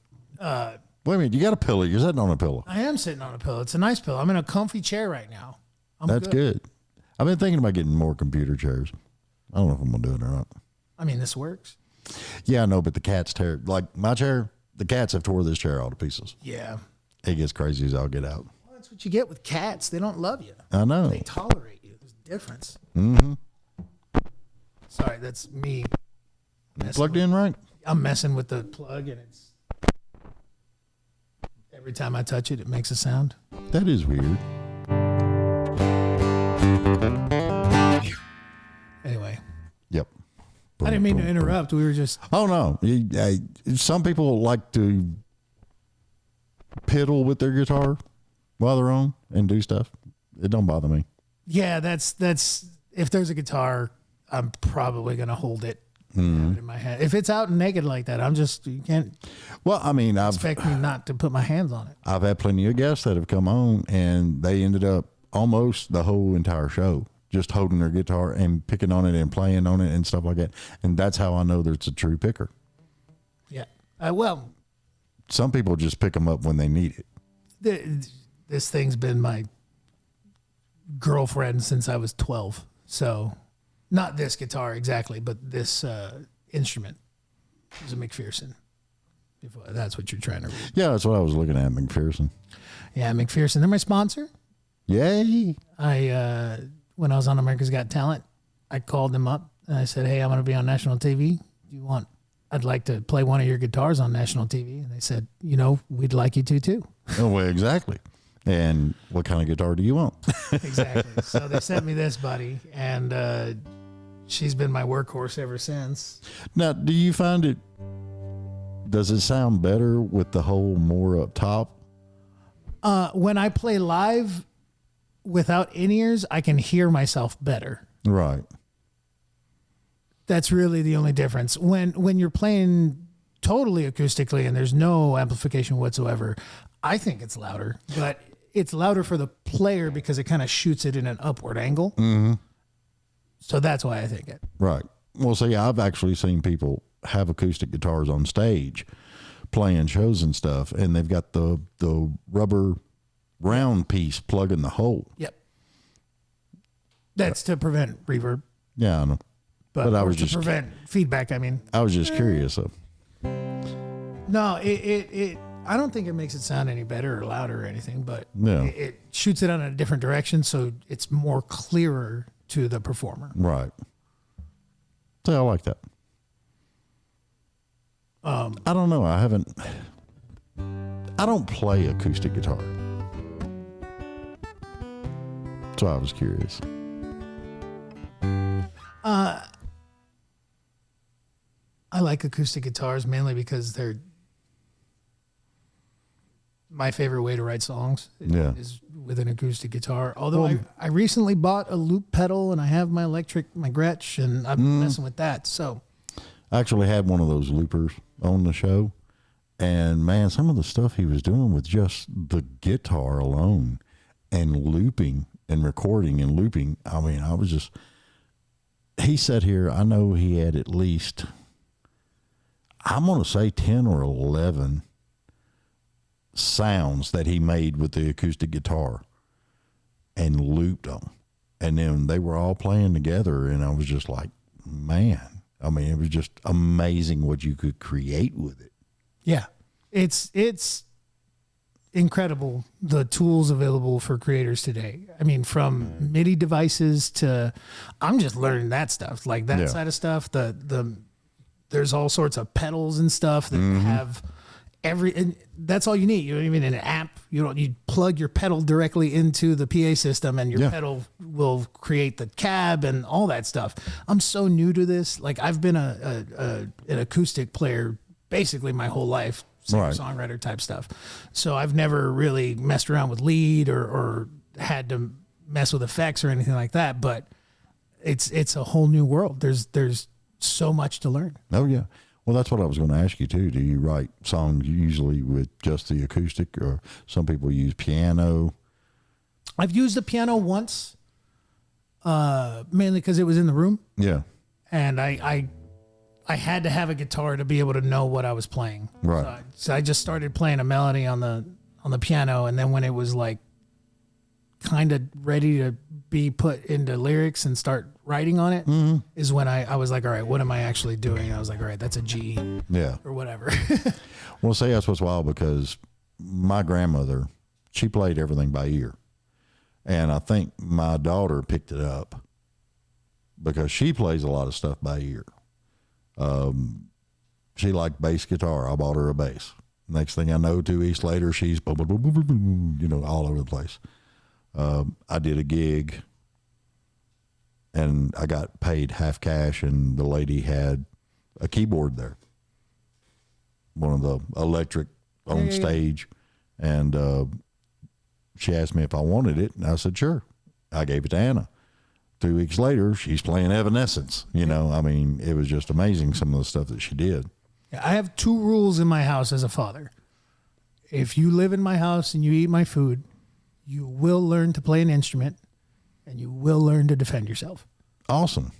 Wait a minute, you got a pillow. You're sitting on a pillow. I am sitting on a pillow. It's a nice pillow. I'm in a comfy chair right now. That's good. I've been thinking about getting more computer chairs. I don't know if I'm going to do it or not. I mean, this works. Yeah, I know, but the cats tear, like my chair, the cats have tore this chair all to pieces. Yeah. It gets crazy as I'll get out. Well, that's what you get with cats. They don't love you. I know. They tolerate you. There's a difference. Mm-hmm. Sorry, that's me. Plugged in right? I'm messing with the plug, and it's every time I touch it, it makes a sound. That is weird. Anyway, Yep. I didn't mean to interrupt. We were just Oh, no. Some people like to piddle with their guitar while they're on and do stuff. It don't bother me. yeah. That's if there's a guitar, I'm probably gonna hold it. Have it in my hand. If it's out and naked like that, you can't Well, I mean, expect me not to put my hands on it. I've had plenty of guests that have come on and they ended up almost the whole entire show just holding their guitar and picking on it and playing on it and stuff like that. And that's how I know that it's a true picker. Yeah. Well, Some people just pick them up when they need it. this thing's been my girlfriend since I was 12. So, not this guitar exactly, but this instrument is a McPherson. If that's what you're trying to read. Yeah, that's what I was looking at, McPherson. Yeah, McPherson. They're my sponsor. Yay. When I was on America's Got Talent, I called them up and I said, "Hey, I'm going to be on national TV. I'd like to play one of your guitars on national TV." And they said, "We'd like you to too." Oh, well, exactly. And what kind of guitar do you want? Exactly. So they sent me this, buddy, and she's been my workhorse ever since. Now, do you find does it sound better with the hole more up top? When I play live without in-ears, I can hear myself better. Right. That's really the only difference. When you're playing totally acoustically and there's no amplification whatsoever, I think it's louder, but it's louder for the player because it kind of shoots it in an upward angle. Mm-hmm. So that's why I think it. Right. Well, see, I've actually seen people have acoustic guitars on stage playing shows and stuff, and they've got the rubber round piece plugging the hole. Yep. That's to prevent reverb. Yeah, I know. But I was to just prevent feedback. I mean, I was just curious. So. no, it. I don't think it makes it sound any better or louder or anything, but Yeah. it shoots it on a different direction, so it's more clearer to the performer. Right. So I like that. I don't know. I don't play acoustic guitar. So I was curious. I like acoustic guitars mainly because they're my favorite way to write songs. Yeah. Is with an acoustic guitar. Although I recently bought a loop pedal and I have my Gretsch and I've been messing with that. So I actually had one of those loopers on the show, and man, some of the stuff he was doing with just the guitar alone and looping and recording and looping. I mean, I was just, he sat here, I know he had at least, I'm going to say 10 or 11 sounds that he made with the acoustic guitar and looped them. And then they were all playing together, and I was just like, man, I mean, it was just amazing what you could create with it. Yeah. It's incredible, the tools available for creators today. I mean, from MIDI devices to, I'm just learning that stuff, like that side of stuff. There's all sorts of pedals and stuff that have and that's all you need. You don't even need an amp. You plug your pedal directly into the PA system, and your pedal will create the cab and all that stuff. I'm so new to this. Like, I've been an acoustic player basically my whole life, singer-songwriter type stuff. So I've never really messed around with lead or had to mess with effects or anything like that. But it's a whole new world. There's so much to learn. Oh yeah. Well, that's what I was going to ask you too. Do you write songs usually with just the acoustic, or some people use piano? I've used the piano once, mainly because it was in the room. Yeah. And I had to have a guitar to be able to know what I was playing. Right. So I just started playing a melody on the piano, and then when it was like kind of ready to be put into lyrics and start writing on it, is when I was like, all right, what am I actually doing? And I was like, all right, that's a G, or whatever. Well, say that's what's wild, because my grandmother, she played everything by ear, and I think my daughter picked it up because she plays a lot of stuff by ear. She liked bass guitar. I bought her a bass. Next thing I know, 2 weeks later, she's boom, boom, boom, boom, boom, boom, you know, all over the place. I did a gig, and I got paid half cash, and the lady had a keyboard there, one of the electric on stage, and she asked me if I wanted it, and I said sure. I gave it to Anna. 2 weeks later, she's playing Evanescence. You know, I mean, it was just amazing, some of the stuff that she did. I have 2 rules in my house as a father. If you live in my house and you eat my food, you will learn to play an instrument, and you will learn to defend yourself. Awesome.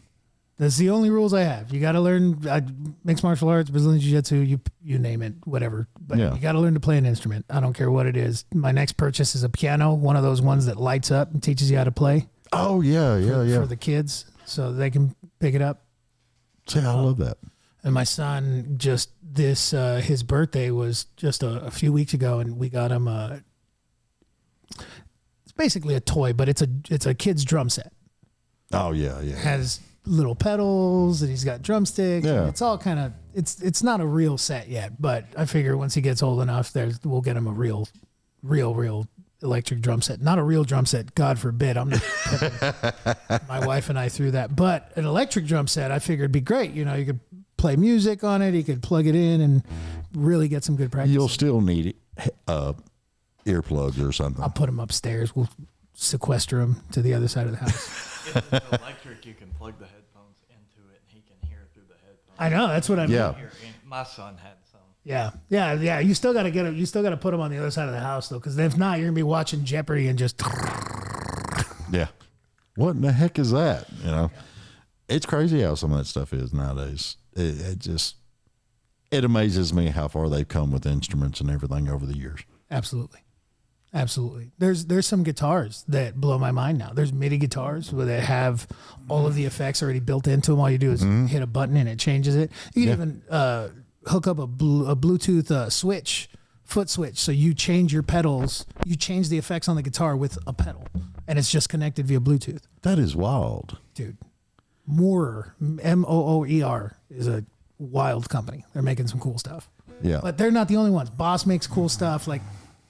That's the only rules I have. You got to learn mixed martial arts, Brazilian Jiu-Jitsu, you name it, whatever. But you got to learn to play an instrument. I don't care what it is. My next purchase is a piano, one of those ones that lights up and teaches you how to play. Oh, yeah. For the kids, so they can pick it up. See, I love that. And my son just his birthday was just a few weeks ago, and we got him it's basically a toy, but it's a kid's drum set. Oh yeah. It has little pedals, and he's got drumsticks. Yeah. It's all kind of it's not a real set yet, but I figure once he gets old enough, we'll get him a real electric drum set. Not a real drum set, God forbid. I'm not putting my wife and I through that. But an electric drum set, I figured would be great. You know, you could play music on it, you could plug it in and really get some good practice. You'll still need earplugs or something. I'll put them upstairs. We'll sequester them to the other side of the house. If it's electric, you can plug the headphones into it, and he can hear through the headphones. I know, that's what I mean. Yeah. My son had some. Yeah. You still got to get them. You still got to put them on the other side of the house, though, because if not, you're gonna be watching Jeopardy and just. Yeah. What in the heck is that? You know, it's crazy how some of that stuff is nowadays. It amazes me how far they've come with instruments and everything over the years. Absolutely. There's some guitars that blow my mind now. There's MIDI guitars where they have all of the effects already built into them. All you do is hit a button and it changes it. You can even hook up a Bluetooth foot switch. So you change your pedals, you change the effects on the guitar with a pedal, and it's just connected via Bluetooth. That is wild. Dude, Moorer, Mooer, is a wild company. They're making some cool stuff. Yeah. But they're not the only ones. Boss makes cool stuff. Like,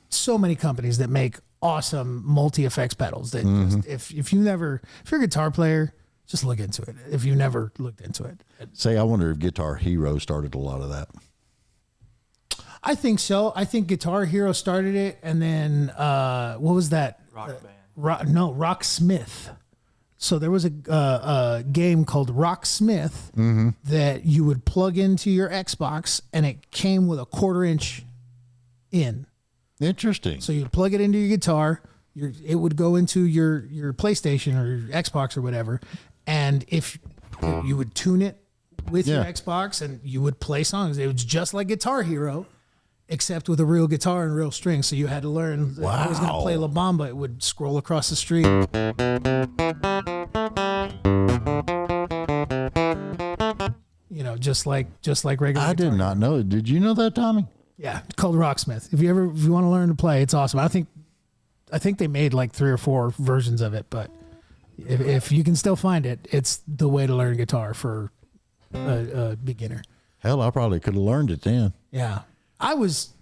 so many companies that make awesome multi-effects pedals that just, if you're a guitar player, just look into it. If you never looked into it. Say, I wonder if Guitar Hero started a lot of that. I think so. I think Guitar Hero started it, and then what was that? Rock Band. Rocksmith. So there was a game called Rocksmith that you would plug into your Xbox, and it came with a 1/4 inch in. Interesting. So you'd plug it into your guitar, it would go into your PlayStation or your Xbox or whatever, and if you would tune it with your Xbox and you would play songs, it was just like Guitar Hero, except with a real guitar and real strings. So you had to learn. If I was going to play La Bamba, it would scroll across the street. You know, just like regular. I did not know. Did you know that, Tommy? Yeah, it's called Rocksmith. If you want to learn to play, it's awesome. I think they made like 3 or 4 versions of it, but if you can still find it, it's the way to learn guitar for a beginner. Hell, I probably could have learned it then. Yeah, I was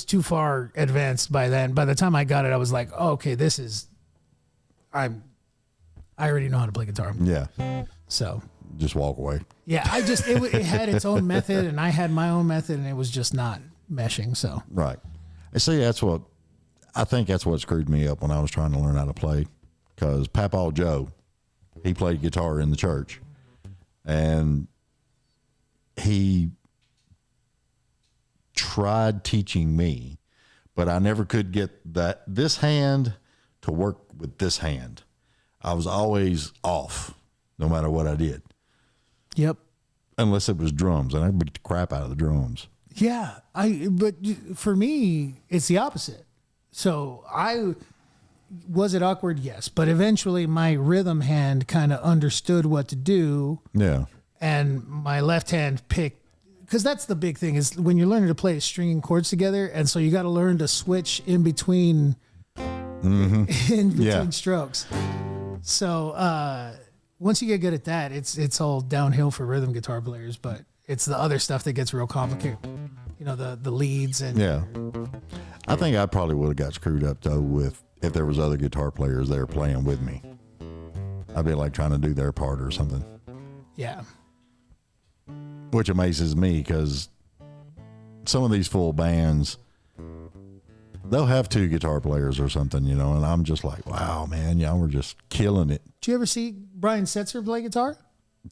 too far advanced by then. By the time I got it, I was like, oh, okay, I already know how to play guitar. Yeah. So just walk away. Yeah, it had its own method, and I had my own method, and it was just not meshing. So right. And see, I think that's what screwed me up when I was trying to learn how to play, because Papaw Joe, he played guitar in the church, and he tried teaching me, but I never could get this hand to work with this hand. I was always off, no matter what I did. Yep. Unless it was drums, and I beat the crap out of the drums. Yeah, but for me, it's the opposite. So was it awkward? Yes, but eventually my rhythm hand kind of understood what to do. Yeah. And my left hand picked, because that's the big thing is when you're learning to play stringing chords together, and so you got to learn to switch in between strokes. So once you get good at that, it's all downhill for rhythm guitar players. But it's the other stuff that gets real complicated. You know, the leads and I think I probably would have got screwed up though if there was other guitar players there playing with me. I'd be like trying to do their part or something. Yeah. Which amazes me because some of these full bands, they'll have 2 guitar players or something, you know, and I'm just like, wow, man, y'all were just killing it. Did you ever see Brian Setzer play guitar?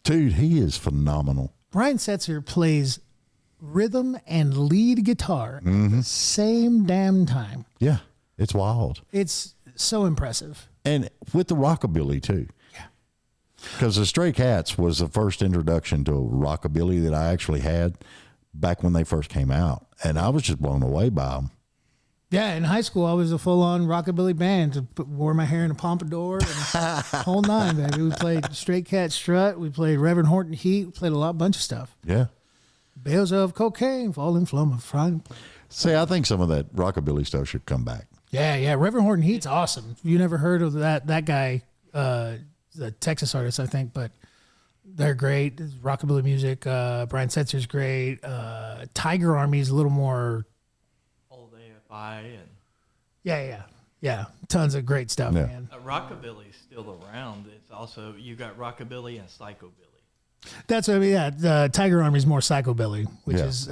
Dude, he is phenomenal. Brian Setzer plays rhythm and lead guitar at the same damn time. Yeah, it's wild. It's so impressive. And with the rockabilly, too. Yeah. Because the Stray Cats was the first introduction to rockabilly that I actually had back when they first came out. And I was just blown away by them. Yeah, in high school, I was a full-on rockabilly band. Wore my hair in a pompadour and whole nine, baby. We played Stray Cat Strut. We played Reverend Horton Heat. We played a bunch of stuff. Yeah. Bales of cocaine, falling from a frying pan. See, I think some of that rockabilly stuff should come back. Yeah. Reverend Horton Heat's awesome. You never heard of that guy, the Texas artist, I think, but they're great. Rockabilly music. Brian Setzer's great. Tiger Army's a little more... and Yeah. Tons of great stuff, man. Rockabilly's still around. It's also, you got rockabilly and psychobilly. That's what I mean. Yeah, Tiger Army's more psychobilly, which is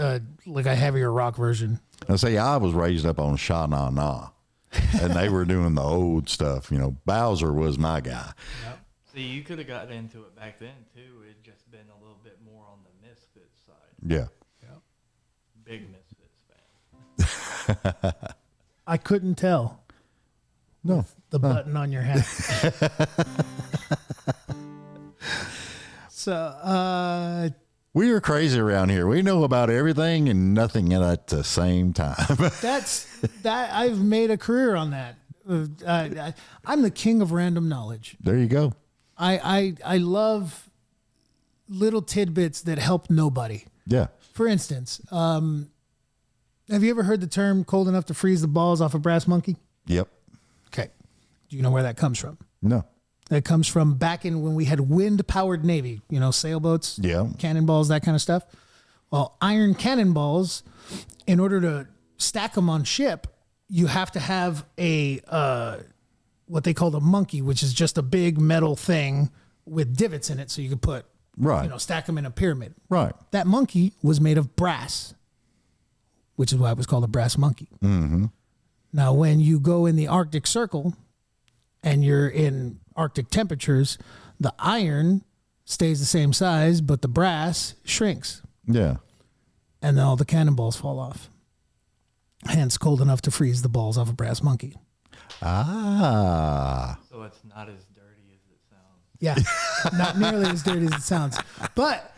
like a heavier rock version. Now, see, I was raised up on Sha Na Na, and they were doing the old stuff. You know, Bowser was my guy. Yep. See, you could have gotten into it back then too. It'd just been a little bit more on the Misfits side. Yeah. Yep. Big Misfits fan. I couldn't tell. No. The button on your hat. So, we are crazy around here. We know about everything and nothing at the same time. I've made a career on that. I'm the king of random knowledge. There you go. I love little tidbits that help nobody. Yeah. For instance, have you ever heard the term cold enough to freeze the balls off a brass monkey? Yep. Okay. Do you know where that comes from? No. That comes from back in when we had wind-powered Navy, you know, sailboats, cannonballs, that kind of stuff. Well, iron cannonballs, in order to stack them on ship, you have to have a what they called a monkey, which is just a big metal thing with divots in it, so you could put, stack them in a pyramid. Right. That monkey was made of brass, which is why it was called a brass monkey. Mm-hmm. Now, when you go in the Arctic Circle and you're in Arctic temperatures, the iron stays the same size, but the brass shrinks. Yeah. And then all the cannonballs fall off. Hence, cold enough to freeze the balls off a brass monkey. Ah. So it's not as dirty as it sounds. Yeah, not nearly as dirty as it sounds, but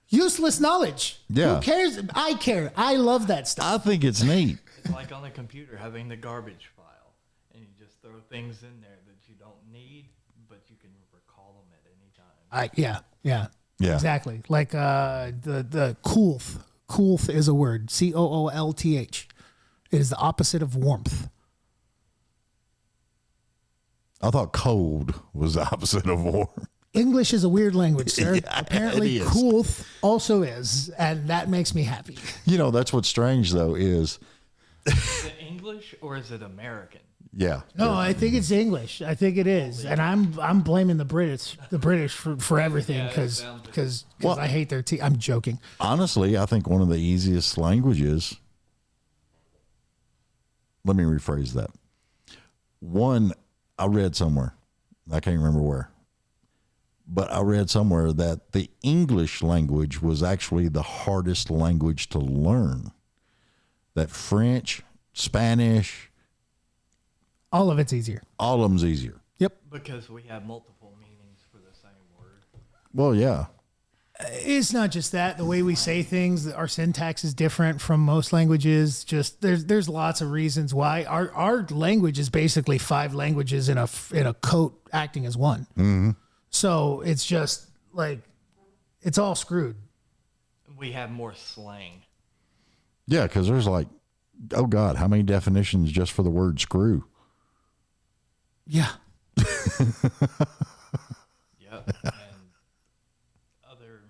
useless knowledge. Yeah. Who cares? I care. I love that stuff. I think it's neat. It's like on the computer having the garbage file, and you just throw things in there that you don't need, but you can recall them at any time. Yeah, Yeah. exactly. Like the coolth. Coolth is a word. Coolth. It is the opposite of warmth. I thought cold was the opposite of warm. English is a weird language, sir. Yeah, Apparently, it is. coolth also is, and that makes me happy. You know, that's what's strange though is, Is it English or is it American? yeah. No, I think it's English. I think it is, and I'm blaming the British for everything Yeah, it because sounds I hate their tea. I'm joking. Honestly, I think one of the easiest languages. Let me rephrase that. One, I read somewhere, I can't remember where, but I read somewhere that the English language was actually the hardest language to learn. That French, Spanish, All of it's easier. all of them's easier. Yep. Because we have multiple meanings for the same word. Well, yeah. It's not just that. The way we say things, our syntax is different from most languages. Just there's lots of reasons why our language is basically 5 languages in a coat acting as one. Mm-hmm. So it's just like it's all screwed. We have more slang. Yeah, because there's like, oh God, how many definitions just for the word screw? Yeah. Yep. And other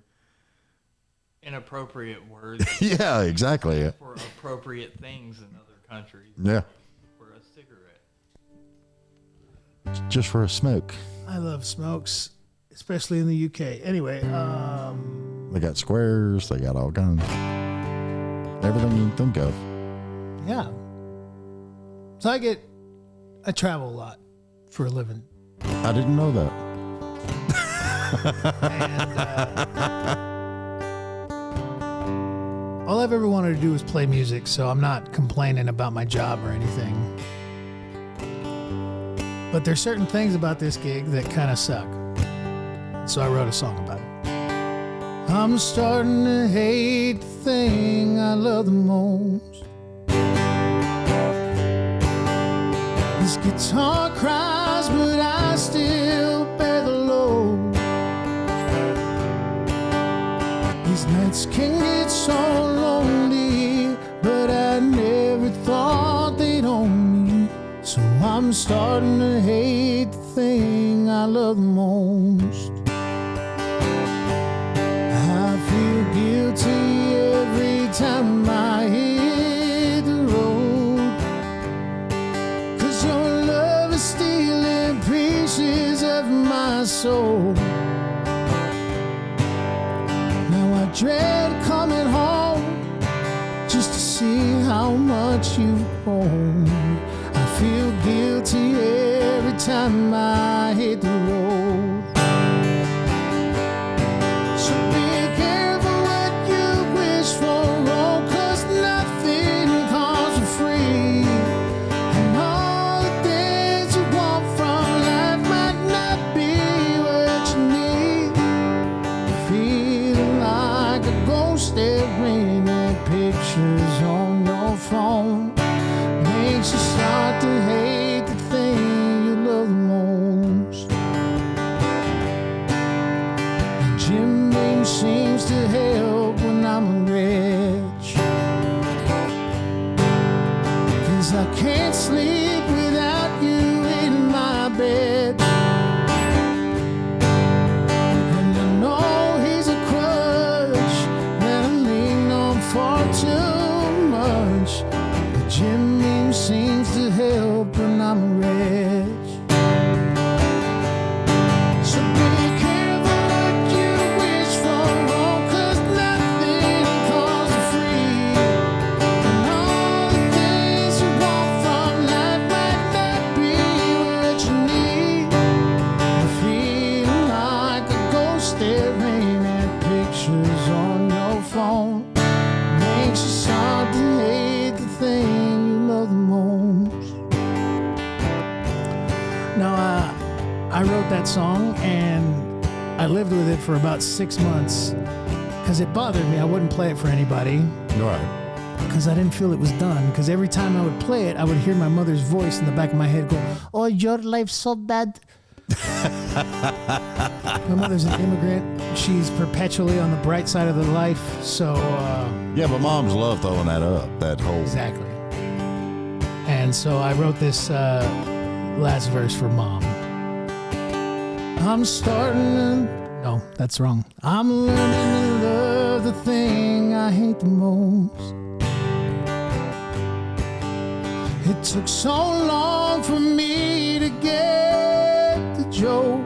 inappropriate words Yeah, exactly. for appropriate things in other countries. Yeah. For a cigarette. Just for a smoke. I love smokes, especially in the UK. Anyway, They got squares. They got all kinds. Everything you can think of. yeah. So I travel a lot for a living. I didn't know that. All I've ever wanted to do is play music, so I'm not complaining about my job or anything. But there's certain things about this gig that kind of suck. So I wrote a song about it. I'm starting to hate the thing I love the most. This guitar cries, but I still bear the load. These nights can get so lonely, but I never thought they'd own me. So I'm starting to hate the thing I love the most. I feel guilty every time I hit the road, 'cause your love is stealing pieces of my soul. Now I dread coming home just to see how much you own. I feel guilty every time I hit the road. So be careful what you wish for, oh, 'cause nothing comes for free. And all the things you want from life might not be what you need. Feeling like a ghost staring at pictures on your phone makes you start to hate the thing you love the most. And Jim Beam seems to help when I'm rich, 'cause I can't sleep without you in my bed. And I know he's a crutch that I lean on far too much, but Jim Beam seems to help when I'm rich. So be careful what you wish for, oh, 'cause nothing comes for free. And all the things you want from life might not be what you need. I feel like a ghost staring at pictures on your phone makes you start to hate the thing you love the most. I wrote that song and I lived with it for about 6 months because it bothered me. I wouldn't play it for anybody. Right. Because I didn't feel it was done. Because every time I would play it, I would hear my mother's voice in the back of my head go, "Oh, your life's so bad." My mother's an immigrant. She's perpetually on the bright side of the life. So Yeah, but moms love throwing that up. That whole exactly. And so I wrote this last verse for Mom. I'm starting to... No, that's wrong. I'm learning to love the thing I hate the most. It took so long for me to get the joke.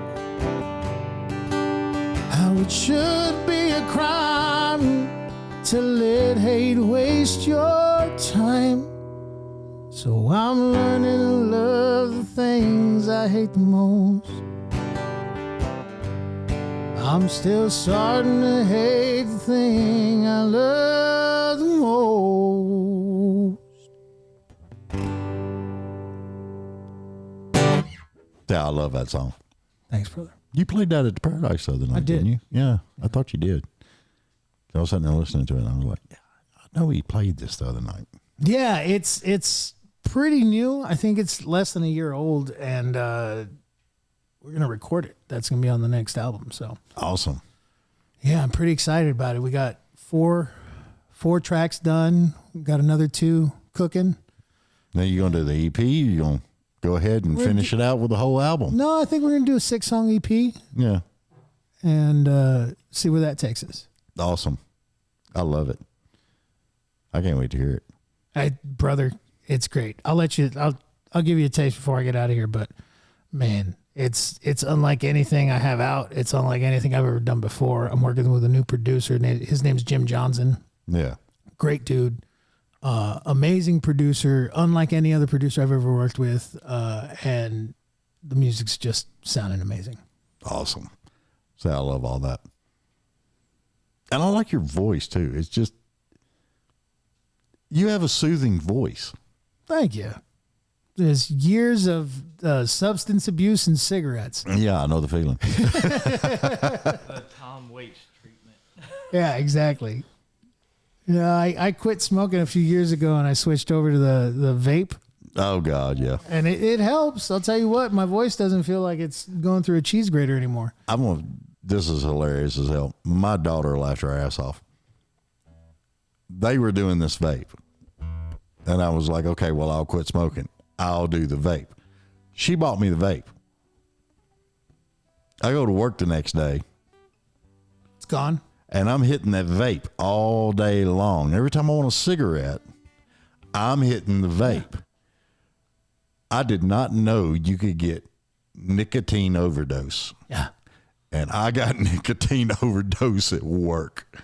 How it should be a crime to let hate waste your time. So I'm learning to love the things I hate the most. I'm still starting to hate the thing I love the most. Yeah, I love that song. Thanks, brother. You played that at the Paradise the other night, I did. didn't you? Yeah, I thought you did. I was sitting there listening to it, and I was like, yeah, I know he played this the other night. Yeah, it's pretty new. I think it's less than a year old, and we're gonna record it. That's gonna be on the next album. So Awesome. yeah, I'm pretty excited about it. We got four tracks done. We got another 2 cooking. Now you going to do the EP? You going to go ahead and finish it out with the whole album? No, I think we're gonna do a 6-song EP Yeah. and see where that takes us. Awesome. I love it. I can't wait to hear it. Brother, it's great. I'll give you a taste before I get out of here, but man, it's unlike anything I have out. It's unlike anything I've ever done before. I'm working with a new producer. His name's Jim Johnson. Yeah. Great dude. Amazing producer, unlike any other producer I've ever worked with. And the music's just sounding amazing. Awesome. So I love all that. And I like your voice too. It's just, you have a soothing voice. Thank you. There's years of substance abuse and cigarettes. Yeah, I know the feeling. The Tom Waits treatment. Yeah, exactly. I quit smoking a few years ago and I switched over to the vape. Oh God, yeah. And it helps. I'll tell you what, my voice doesn't feel like it's going through a cheese grater anymore. This is hilarious as hell. My daughter laughed her ass off. They were doing this vape. And I was like, okay, well, I'll quit smoking. I'll do the vape. She bought me the vape. I go to work the next day. It's gone. And I'm hitting that vape all day long. Every time I want a cigarette, I'm hitting the vape. I did not know you could get nicotine overdose. Yeah. And I got nicotine overdose at work.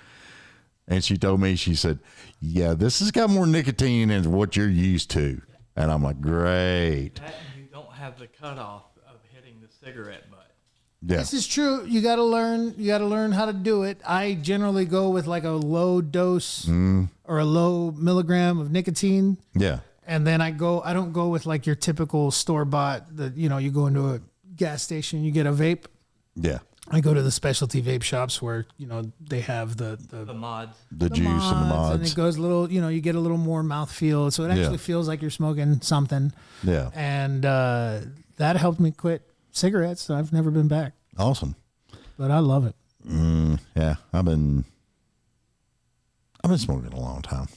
And she told me, she said, yeah, this has got more nicotine than what you're used to. And I'm like, great. That and you don't have the cutoff of hitting the cigarette butt. Yeah. This is true. You got to learn how to do it. I generally go with like a low dose or a low milligram of nicotine. Yeah. And then I don't go with like your typical store bought you go into a gas station, you get a vape. Yeah. I go to the specialty vape shops where, they have the mods. The juice and the mods. And it goes a little, you get a little more mouthfeel. So it actually feels like you're smoking something. Yeah. And that helped me quit cigarettes. I've never been back. Awesome. But I love it. Yeah. I've been smoking a long time.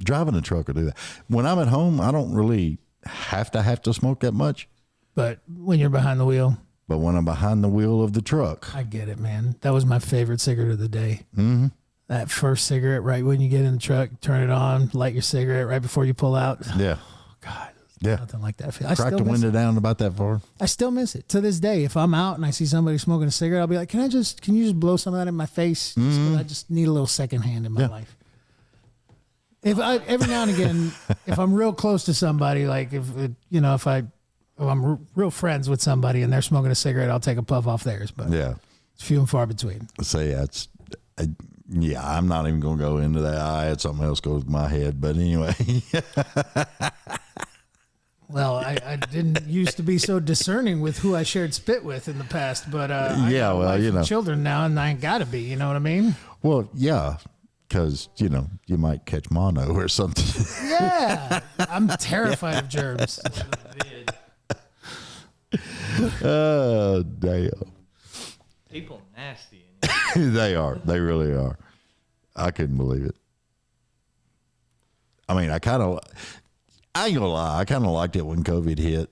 Driving a truck will do that. When I'm at home, I don't really have to smoke that much. But when you're behind the wheel. But when I'm behind the wheel of the truck. I get it, man. That was my favorite cigarette of the day. Mm-hmm. That first cigarette, right when you get in the truck, turn it on, light your cigarette right before you pull out. Yeah. Oh, God. Yeah. Nothing like that. Crack the window down about that far. I still miss it to this day. If I'm out and I see somebody smoking a cigarette, I'll be like, can you just blow some of that in my face? I just need a little second hand in my life. Every now and again, if I'm real close to somebody, like if I'm real friends with somebody and they're smoking a cigarette, I'll take a puff off theirs. But it's few and far between. So I'm not even going to go into that. I had something else go to my head, but anyway. Well, I I didn't used to be so discerning with who I shared spit with in the past, but I Yeah, got a well, wife you and know. children now, and I ain't got to be. You know what I mean? Well, yeah, because, you know, you might catch mono or something. Yeah, I'm terrified of germs. Oh, damn. People nasty. In They are. They really are. I couldn't believe it. I mean, I ain't gonna lie, I kind of liked it when COVID hit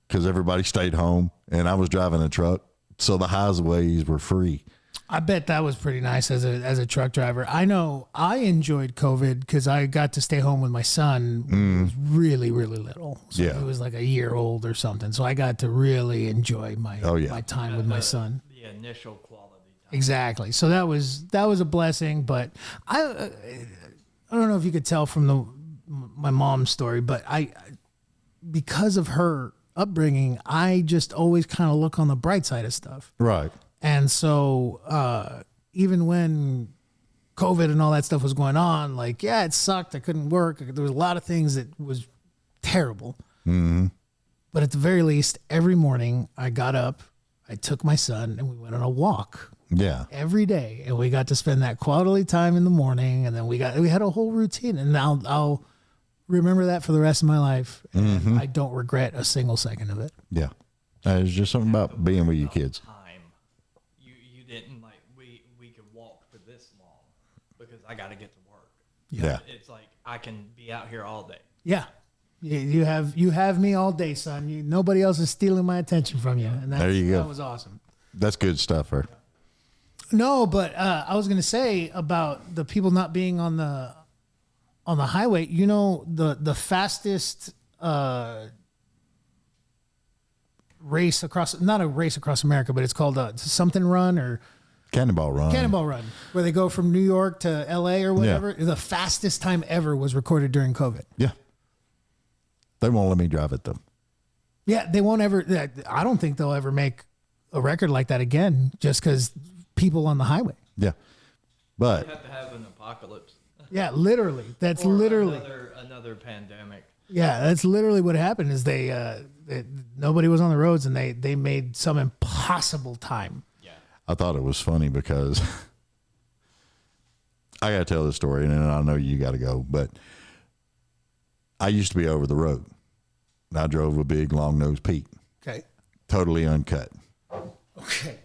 because everybody stayed home and I was driving a truck. So the highways were free. I bet that was pretty nice as a truck driver. I know I enjoyed COVID because I got to stay home with my son when he was really, really little. So Yeah. he was like a year old or something. So I got to really enjoy my time with my son. the initial quality time. Exactly. So that was a blessing. But I don't know if you could tell from my mom's story, but because of her upbringing, I just always kind of look on the bright side of stuff. Right. And so even when COVID and all that stuff was going on, like, yeah, it sucked. I couldn't work. There was a lot of things that was terrible. Mm-hmm. But at the very least, every morning I got up, I took my son, and we went on a walk. Yeah. Every day, and we got to spend that quality time in the morning, and then we had a whole routine, and I'll remember that for the rest of my life. And I don't regret a single second of it. Yeah. There's just something about being with your kids. Time. You didn't like we could walk for this long because I got to get to work. Yeah. It's like I can be out here all day. Yeah. You have me all day, son. Nobody else is stealing my attention from you, and There you go. That was awesome. That's good stuff, right? No, but I was going to say about the people not being on the highway. You know, the fastest race across, not a race across America, but it's called something run or Cannonball Run. where they go from New York to L.A. or whatever. The fastest time ever was recorded during COVID. Yeah. They won't let me drive it, though. Yeah, they won't ever. I don't think they'll ever make a record like that again, just because people on the highway. Yeah. But You have to have an apocalypse. Yeah, literally. That's Or literally. another pandemic. Yeah, that's literally what happened. Is nobody was on the roads, and they made some impossible time. Yeah. I thought it was funny because I got to tell this story, and then I know you got to go. But I used to be over the road. And I drove a big long-nosed Pete, Okay. totally uncut. Okay.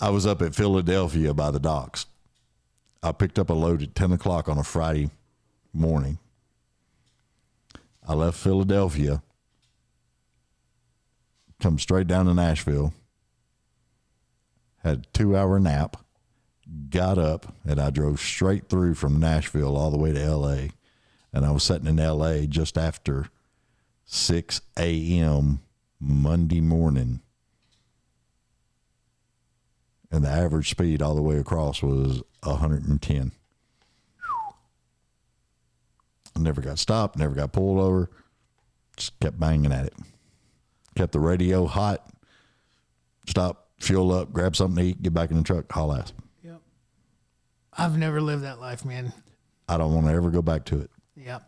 I was up at Philadelphia by the docks. I picked up a load at 10 o'clock on a Friday morning. I left Philadelphia, come straight down to Nashville, had a 2-hour nap, got up, and I drove straight through from Nashville all the way to L.A., and I was sitting in L.A. just after 6 a.m. Monday morning. And the average speed all the way across was 110. I never got stopped, never got pulled over. Just kept banging at it. Kept the radio hot. Stop, fuel up, grab something to eat, get back in the truck, haul ass. Yep. I've never lived that life, man. I don't want to ever go back to it. Yep.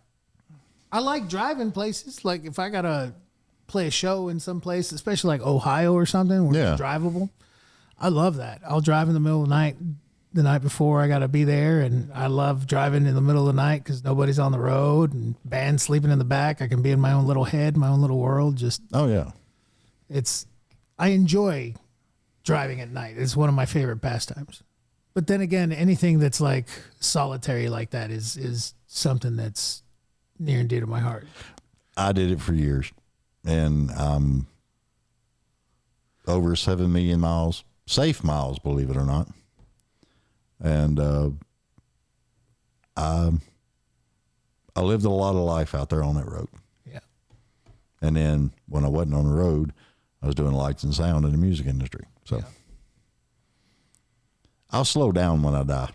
I like driving places. Like if I gotta play a show in some place, especially like Ohio or something where it's drivable, I love that. I'll drive in the middle of the night before I gotta be there, and I love driving in the middle of the night because nobody's on the road and band sleeping in the back. I can be in my own little head, my own little world. Just I enjoy driving at night. It's one of my favorite pastimes. But then again, anything that's like solitary like that is something that's near and dear to my heart. I did it for years, and over 7 million miles, safe miles, believe it or not. And I lived a lot of life out there on that road. Yeah. And then when I wasn't on the road, I was doing lights and sound in the music industry. So I'll slow down when I die.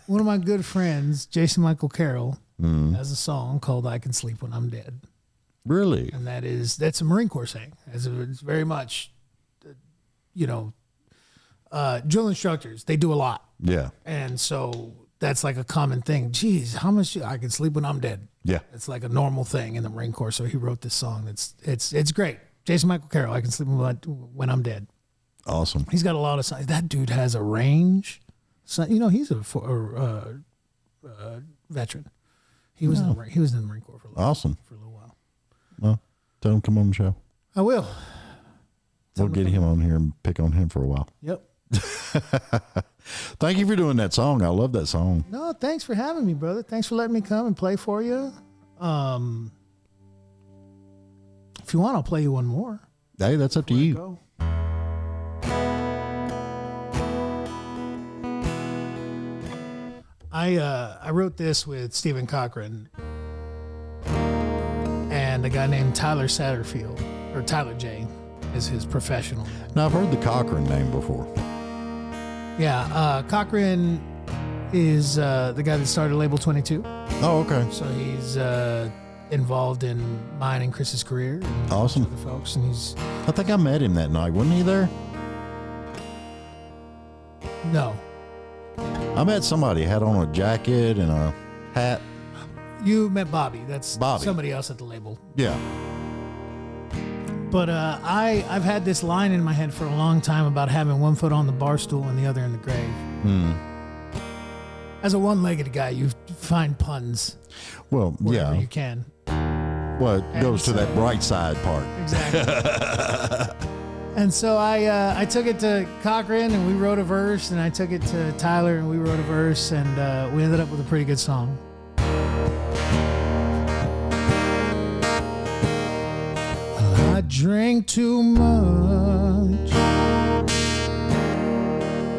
One of my good friends, Jason Michael Carroll, has a song called "I Can Sleep When I'm Dead," Really? and that's a Marine Corps saying. It's very much, drill instructors, they do a lot, Yeah. and so that's like a common thing. Geez, how much I can sleep when I'm dead. Yeah. It's like a normal thing in the Marine Corps. So he wrote this song. It's great. Jason Michael Carroll, I can sleep when I'm dead. Awesome. He's got a lot of songs. That dude has a range. So, he's a veteran. He was in the Marine Corps for a little while. Well, tell him come on the show. I will. We'll get him on here and pick on him for a while. Yep. Thank you for doing that song. I love that song. No, thanks for having me, brother. Thanks for letting me come and play for you. If you want, I'll play you one more. Hey, that's up to you. Go. I wrote this with Stephen Cochran and a guy named Tyler Satterfield, or Tyler J is his professional name. Now, I've heard the Cochran name before. Yeah, Cochran is the guy that started Label 22. Oh, okay. So he's involved in mine and Chris's career. And Awesome. other folks, and he's I think I met him that night. Wasn't he there? no. I met somebody had on a jacket and a hat. You met Bobby. That's Bobby. somebody else at the label. Yeah. But I've had this line in my head for a long time about having one foot on the bar stool and the other in the grave. As a one-legged guy, you find puns Well, wherever yeah. you can. Well, it goes to that bright side part. Exactly. And so I took it to Cochran and we wrote a verse, and I took it to Tyler and we wrote a verse, and we ended up with a pretty good song. I drink too much,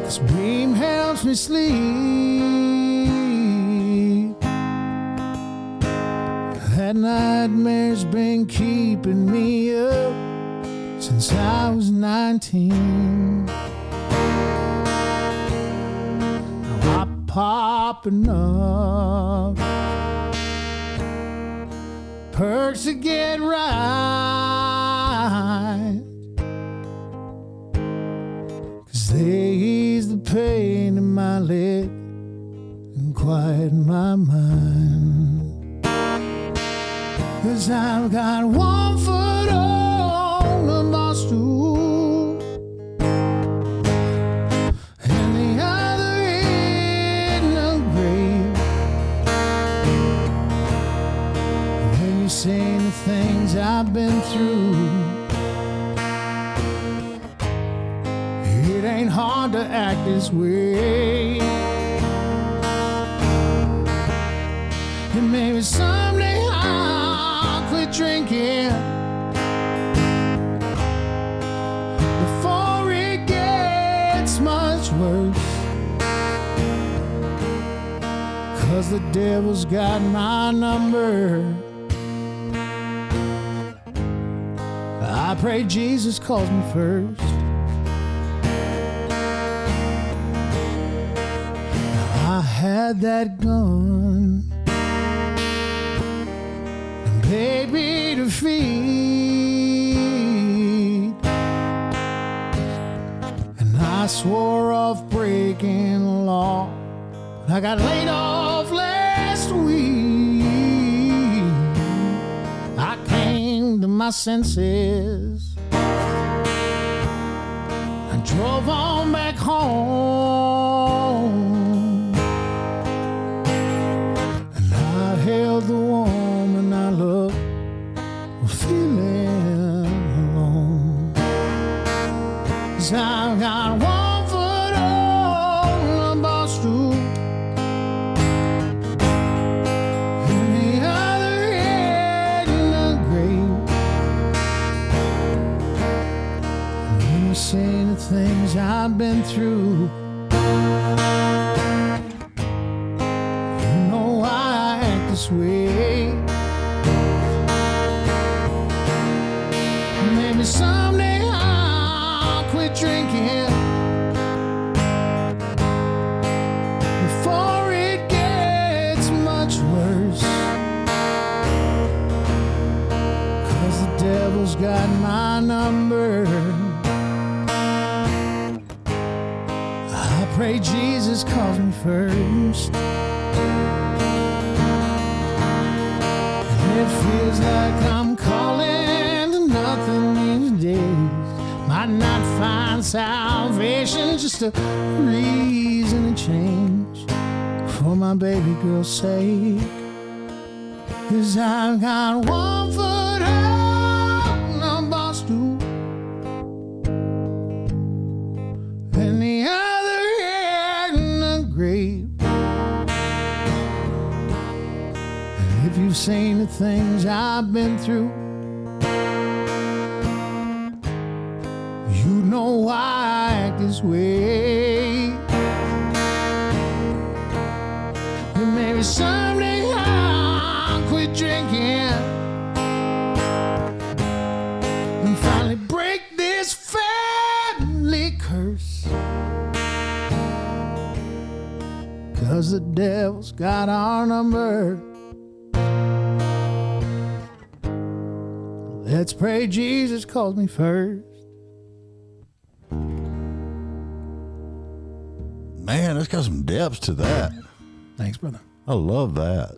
'cause Beam helps me sleep. That nightmare's been keeping me up since I was 19. Now I'm popping up perks to get right, 'cause they ease the pain in my leg and quiet my mind. 'Cause I've got one foot on the bar stool and the other in the grave. When you're saying the things I've been through, it ain't hard to act this way. And maybe someday I'll quit drinking before it gets much worse, 'cause the devil's got my number. I pray Jesus calls me first. I had that gun and baby to feed, and I swore off breaking the law. I got laid off last week. I came to my senses. I drove on back home, and I held the woman I loved, feeling alone. 'Cause I've got one foot on the bar stool and the other in the grave. And when you're saying the things I've been through, you know why I act this way. Maybe someday I'll quit drinking before it gets much worse, 'cause the devil's got my number. I pray Jesus calls me first. And it feels like I'm calling to nothing these days. Might not find salvation, just a reason to change. For my baby girl's sake. 'Cause I've got one foot on the bar stool and the other head in the grave. And if you've seen the things I've been through, you know why I act this way. And maybe someday I'll quit drinking and finally break this family curse. 'Cause the devil's got our number. Let's pray Jesus calls me first. Man, it's got some depth to that. Thanks, brother. I love that.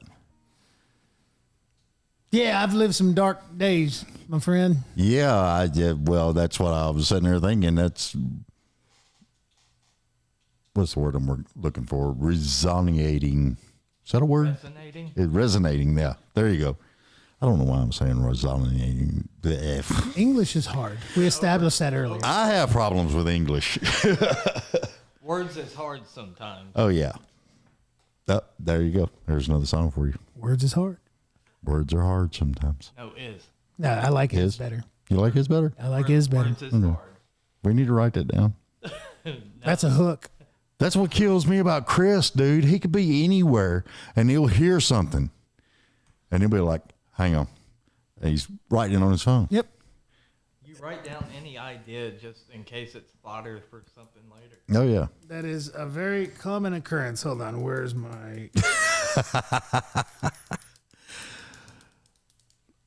Yeah, I've lived some dark days, my friend. Yeah, well, that's what I was sitting there thinking. That's, what's the word I'm looking for? Resonating. Is that a word? Resonating? Resonating, yeah. There you go. I don't know why I'm saying resonating. English is hard. We established that earlier. I have problems with English. Words is hard sometimes. Oh, yeah. Oh, there you go. There's another song for you. Words is hard. Words are hard sometimes. No, is. No, I like his better. You like his better? I like his better. Words is hard. We need to write that down. That's a hook. That's what kills me about Chris, dude. He could be anywhere and he'll hear something and he'll be like, hang on. And he's writing it on his phone. Yep. You write down any idea just in case it's fodder for something later. Oh, yeah. That is a very common occurrence. Hold on. Where's my...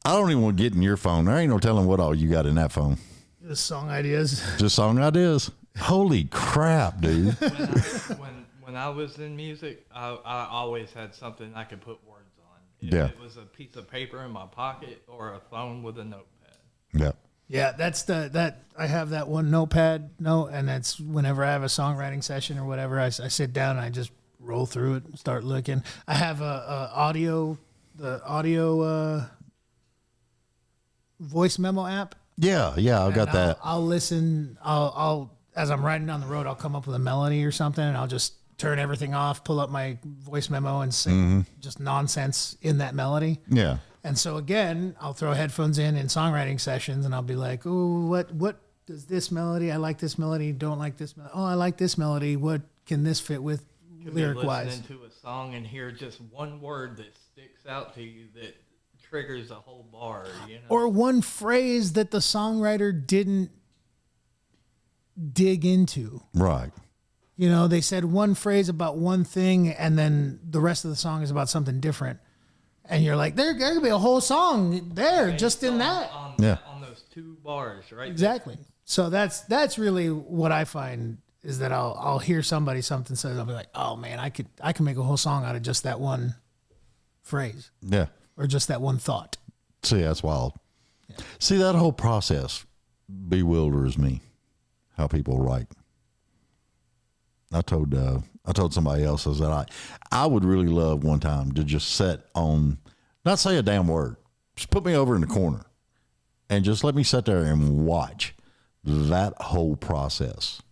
I don't even want to get in your phone. There ain't no telling what all you got in that phone. The song ideas. Just song ideas. Holy crap, dude. When I was in music, I always had something I could put words on. Yeah. It was a piece of paper in my pocket or a phone with a notepad. Yeah. Yeah, that's I have that one notepad note, and that's whenever I have a songwriting session or whatever, I sit down and I just roll through it and start looking. I have the audio voice memo app. Yeah, I've got that. I'll listen. I'll as I'm riding down the road, I'll come up with a melody or something, and I'll just turn everything off, pull up my voice memo, and sing just nonsense in that melody. Yeah. And so again, I'll throw headphones in songwriting sessions, and I'll be like, "Oh, what does this melody? I like this melody. Don't like this melody. Oh, I like this melody. What can this fit with lyric wise?" Listening to a song and hear just one word that sticks out to you that triggers a whole bar, you know? Or one phrase that the songwriter didn't dig into. Right. You know, they said one phrase about one thing, and then the rest of the song is about something different. And you're like, there could be a whole song there just in that. On those two bars, right? Exactly. So that's really what I find is that I'll hear somebody something says, I'll be like, oh man, I can make a whole song out of just that one phrase. Yeah. Or just that one thought. See, that's wild. Yeah. See, that whole process bewilders me, how people write. I told somebody else that I would really love one time to just sit on, not say a damn word, just put me over in the corner and just let me sit there and watch that whole process.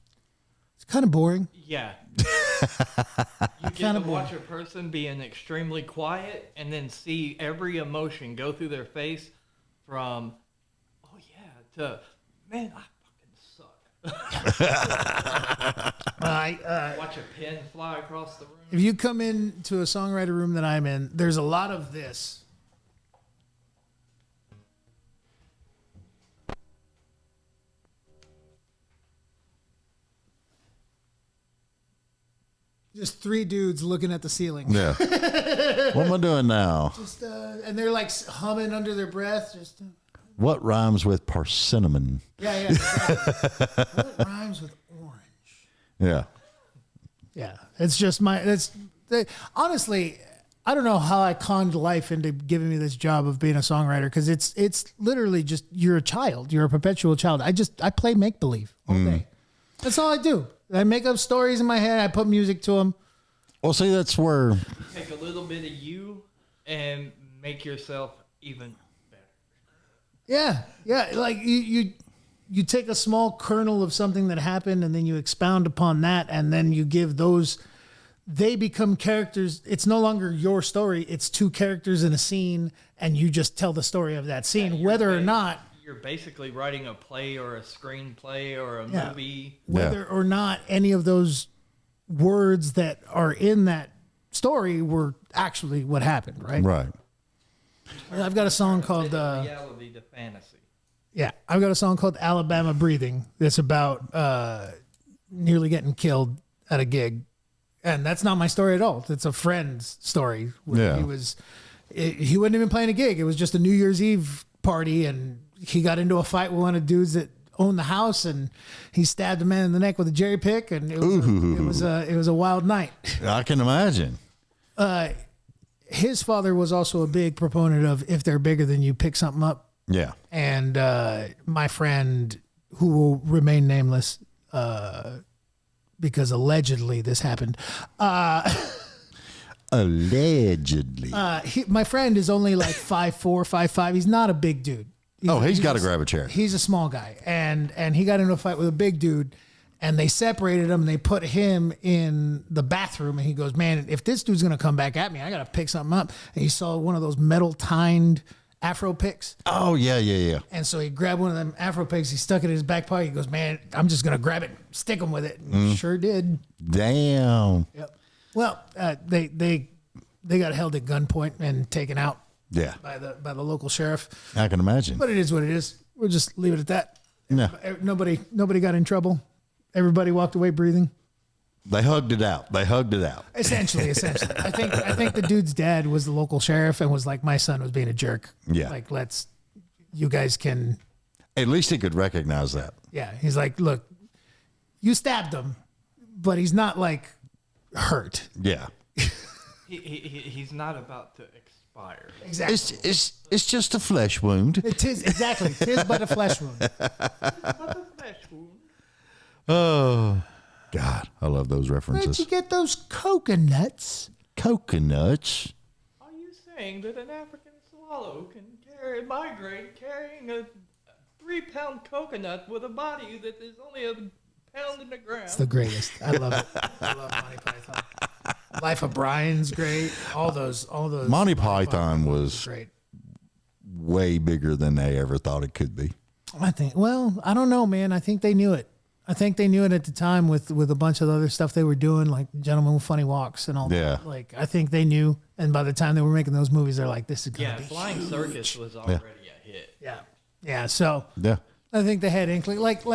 It's kind of boring. Yeah. You get to watch a person being extremely quiet and then see every emotion go through their face from, oh yeah, to, man, I fucking suck. Watch a pen fly across the room. If you come into a songwriter room that I'm in, there's a lot of this. Just three dudes looking at the ceiling. Yeah. What am I doing now? Just and they're like humming under their breath. Just. What rhymes with parsimony? Yeah. Exactly. What rhymes with orange? Yeah. Yeah. It's just honestly, I don't know how I conned life into giving me this job of being a songwriter, because it's literally just, you're a child. You're a perpetual child. I play make-believe all day. That's all I do. I make up stories in my head. I put music to them. Well, see, that's where... Take a little bit of you and make yourself even better. Yeah. Yeah. Like you take a small kernel of something that happened, and then you expound upon that, and then you give those... They become characters. It's no longer your story. It's two characters in a scene, and you just tell the story of that scene, whether or not... You're basically writing a play or a screenplay or a movie. Whether or not any of those words that are in that story were actually what happened, right? Right. I've got a song called... reality to fantasy. Yeah, I've got a song called Alabama Breathing that's about nearly getting killed at a gig. And that's not my story at all. It's a friend's story. Where he wasn't even playing a gig. It was just a New Year's Eve party, and he got into a fight with one of the dudes that owned the house, and he stabbed a man in the neck with a jerry pick, and it was a wild night. I can imagine. His father was also a big proponent of, if they're bigger than you, pick something up. Yeah. And my friend, who will remain nameless, because allegedly this happened. Allegedly. My friend is only like 5'4", 5'5". He's not a big dude. He's got to grab a chair. He's a small guy. And he got into a fight with a big dude, and they separated him, and they put him in the bathroom, and he goes, man, if this dude's going to come back at me, I got to pick something up. And he saw one of those metal tined Afro picks. Oh, yeah. And so he grabbed one of them Afro picks. He stuck it in his back pocket. He goes, man, I'm just going to grab it, stick him with it. And he sure did. Damn. Yep. Well, they got held at gunpoint and taken out. Yeah. By the local sheriff. I can imagine. But it is what it is. We'll just leave it at that. No. Nobody got in trouble. Everybody walked away breathing. They hugged it out. Essentially. I think the dude's dad was the local sheriff and was like, my son was being a jerk. Yeah. Like, you guys can. At least he could recognize that. Yeah. He's like, look, you stabbed him, but he's not like hurt. Yeah. He's not about to expire. Exactly. It's just a flesh wound. It is, exactly. It is but a flesh wound. Oh, God. I love those references. Where'd you get those coconuts? Coconuts? Are you saying that an African swallow can migrate carrying a 3-pound coconut with a body that is only a pound in the ground? It's the greatest. I love it. I love Monty Python. Life of Brian's great. All those. Monty Python was great. Way bigger than they ever thought it could be. I don't know, man. I think they knew it. I think they knew it at the time with a bunch of the other stuff they were doing, like Gentlemen with Funny Walks and all that. Like, I think they knew. And by the time they were making those movies, they're like, this is going to be Flying huge. Circus was already a hit. Yeah. So Yeah. I think they had inkling. Like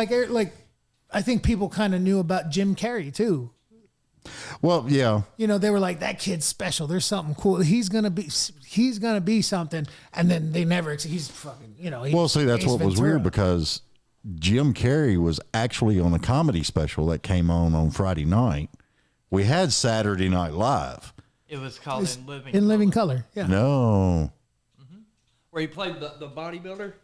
I think people kind of knew about Jim Carrey too. Well, yeah. You know, they were like, that kid's special. There's something cool. He's gonna be something. And then they never. He's fucking. You know. Well, see, that's Ace what was Ventura. weird, because Jim Carrey was actually on a comedy special that came on Friday night. We had Saturday Night Live. It was called In Living Color. Yeah. No. Mm-hmm. Where he played the bodybuilder.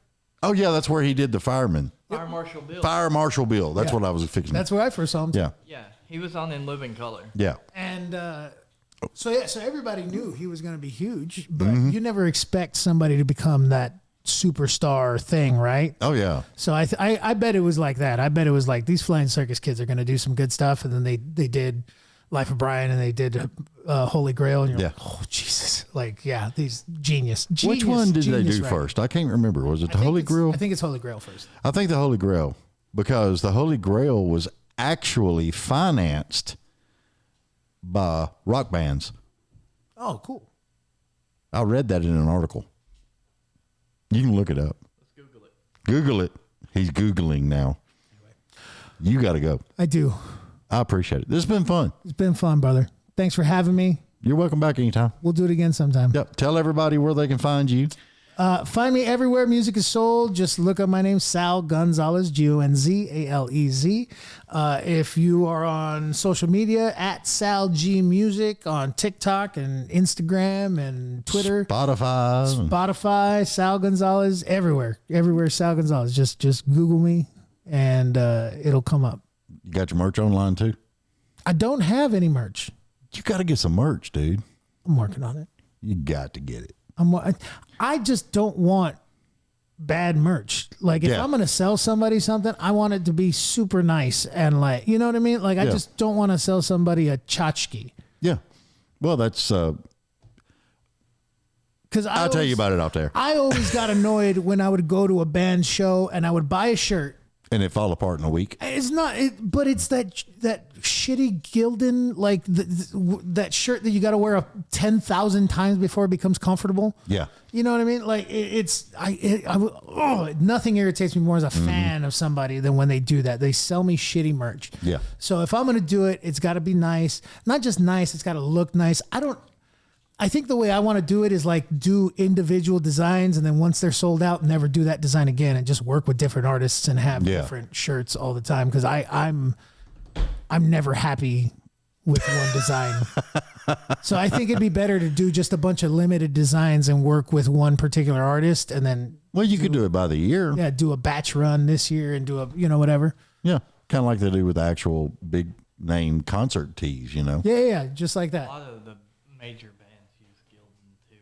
Oh, yeah, that's where he did the fireman. Fire Marshal Bill. Fire Marshal Bill. That's what I was fixing. That's where I first saw him. Yeah. Yeah, he was on In Living Color. Yeah. And so everybody knew he was going to be huge, but you never expect somebody to become that superstar thing, right? Oh, yeah. So I bet it was like that. I bet it was like, these Flying Circus Kids are going to do some good stuff, and then they did Life of Brian, and they did Holy Grail, and you're like, oh, Jesus. Like, yeah, these genius. Which one did they do writing. first? I can't remember. Was it the Holy Grail? I think it's Holy Grail first. I think the Holy Grail, because the Holy Grail was actually financed by rock bands. Oh, cool. I read that in an article. You can look it up. Let's Google it. Google it. He's Googling now. You got to go. I do. I appreciate it. This has been fun. It's been fun, brother. Thanks for having me. You're welcome back anytime. We'll do it again sometime. Yep. Tell everybody where they can find you. Find me everywhere music is sold. Just look up my name, Sal Gonzalez, Gonzalez. If you are on social media, at Sal G Music on TikTok and Instagram and Twitter, Spotify, Sal Gonzalez, everywhere, Sal Gonzalez. Just Google me and it'll come up. You got your merch online too? I don't have any merch. You got to get some merch, dude. I'm working on it. You got to get it. I just don't want bad merch. Like if I'm going to sell somebody something, I want it to be super nice and like, you know what I mean? Like I just don't want to sell somebody a tchotchke. Yeah. Well, that's, because I'll tell you about it out there. I always got annoyed when I would go to a band show and I would buy a shirt. And it fall apart in a week. It's not, but it's that shitty Gildan, like that shirt that you got to wear 10,000 times before it becomes comfortable. Yeah. You know what I mean? Like nothing irritates me more as a fan of somebody than when they do that. They sell me shitty merch. Yeah. So if I'm going to do it, it's got to be nice. Not just nice, it's got to look nice. I think the way I want to do it is like do individual designs, and then once they're sold out, never do that design again, and just work with different artists and have different shirts all the time. Because I'm never happy with one design. So I think it'd be better to do just a bunch of limited designs and work with one particular artist, and then you could do it by the year. Yeah, do a batch run this year and do a whatever. Yeah, kind of like they do with the actual big name concert tees. Yeah, just like that. A lot of the major bands use Gildan too.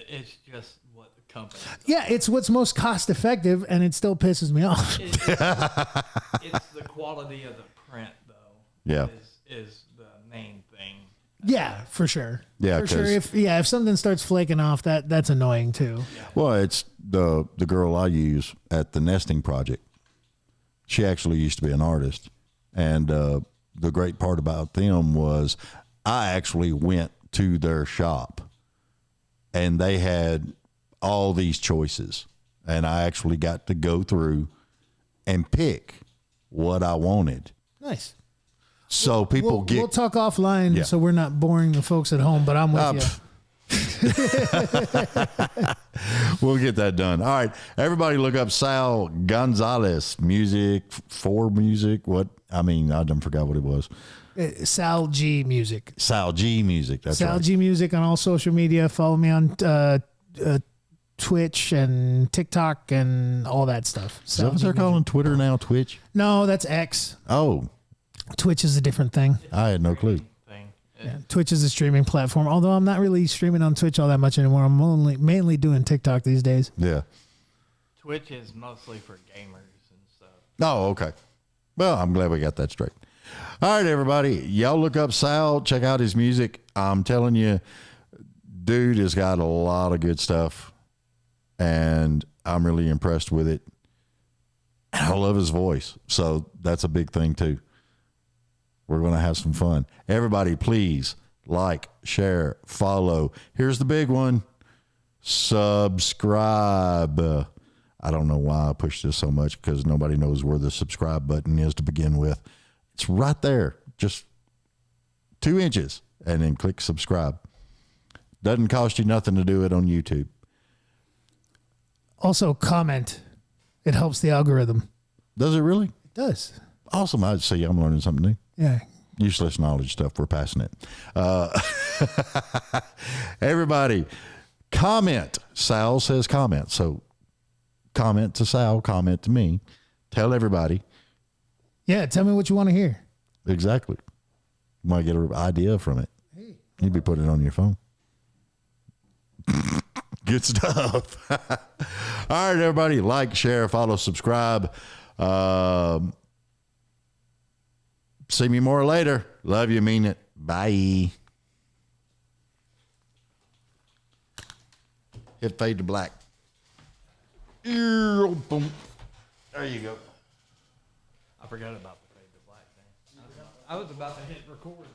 It's just what the company. Yeah, it's what's most cost effective, and it still pisses me off. It's the quality of the print, though. Yeah, is the main thing. Yeah, for sure. Yeah, for sure. If something starts flaking off, that's annoying too. Yeah. Well, it's the girl I use at the nesting project. She actually used to be an artist, and the great part about them was I actually went to their shop, and they had all these choices, and I actually got to go through and pick what I wanted. Nice. So we'll talk offline, so we're not boring the folks at home, but I'm with you. We'll get that done. All right, everybody look up Sal Gonzalez music. What? I done forgot what it was. Sal G Music. Sal G Music. That's Sal right. G Music on all social media. Follow me on Twitch and TikTok and all that stuff. Is that what they're calling Twitter now? Twitch? No, that's X. Oh. Twitch is a different thing. I had no clue. Yeah, Twitch is a streaming platform, although I'm not really streaming on Twitch all that much anymore. I'm mainly doing TikTok these days. Yeah. Twitch is mostly for gamers and stuff. Oh, okay. Well, I'm glad we got that straight. All right, everybody. Y'all look up Sal. Check out his music. I'm telling you, dude has got a lot of good stuff, and I'm really impressed with it. I love his voice, so that's a big thing, too. We're going to have some fun. Everybody, please like, share, follow. Here's the big one. Subscribe. I don't know why I pushed this so much, because nobody knows where the subscribe button is to begin with. It's right there. Just 2 inches, and then click subscribe. Doesn't cost you nothing to do it on YouTube. Also, comment. It helps the algorithm. Does it really? It does. Awesome. I'd say I'm learning something new. Yeah. Useless knowledge stuff. We're passing it. Everybody, comment. Sal says comment. So comment to Sal, comment to me. Tell everybody. Yeah, tell me what you want to hear. Exactly. You might get an idea from it. You'd be putting it on your phone. Good stuff. All right, everybody. Like, share, follow, subscribe. See me more later. Love you, mean it. Bye. Hit fade to black. Boom. There you go. I forgot about the fade to black thing. I was about to hit record.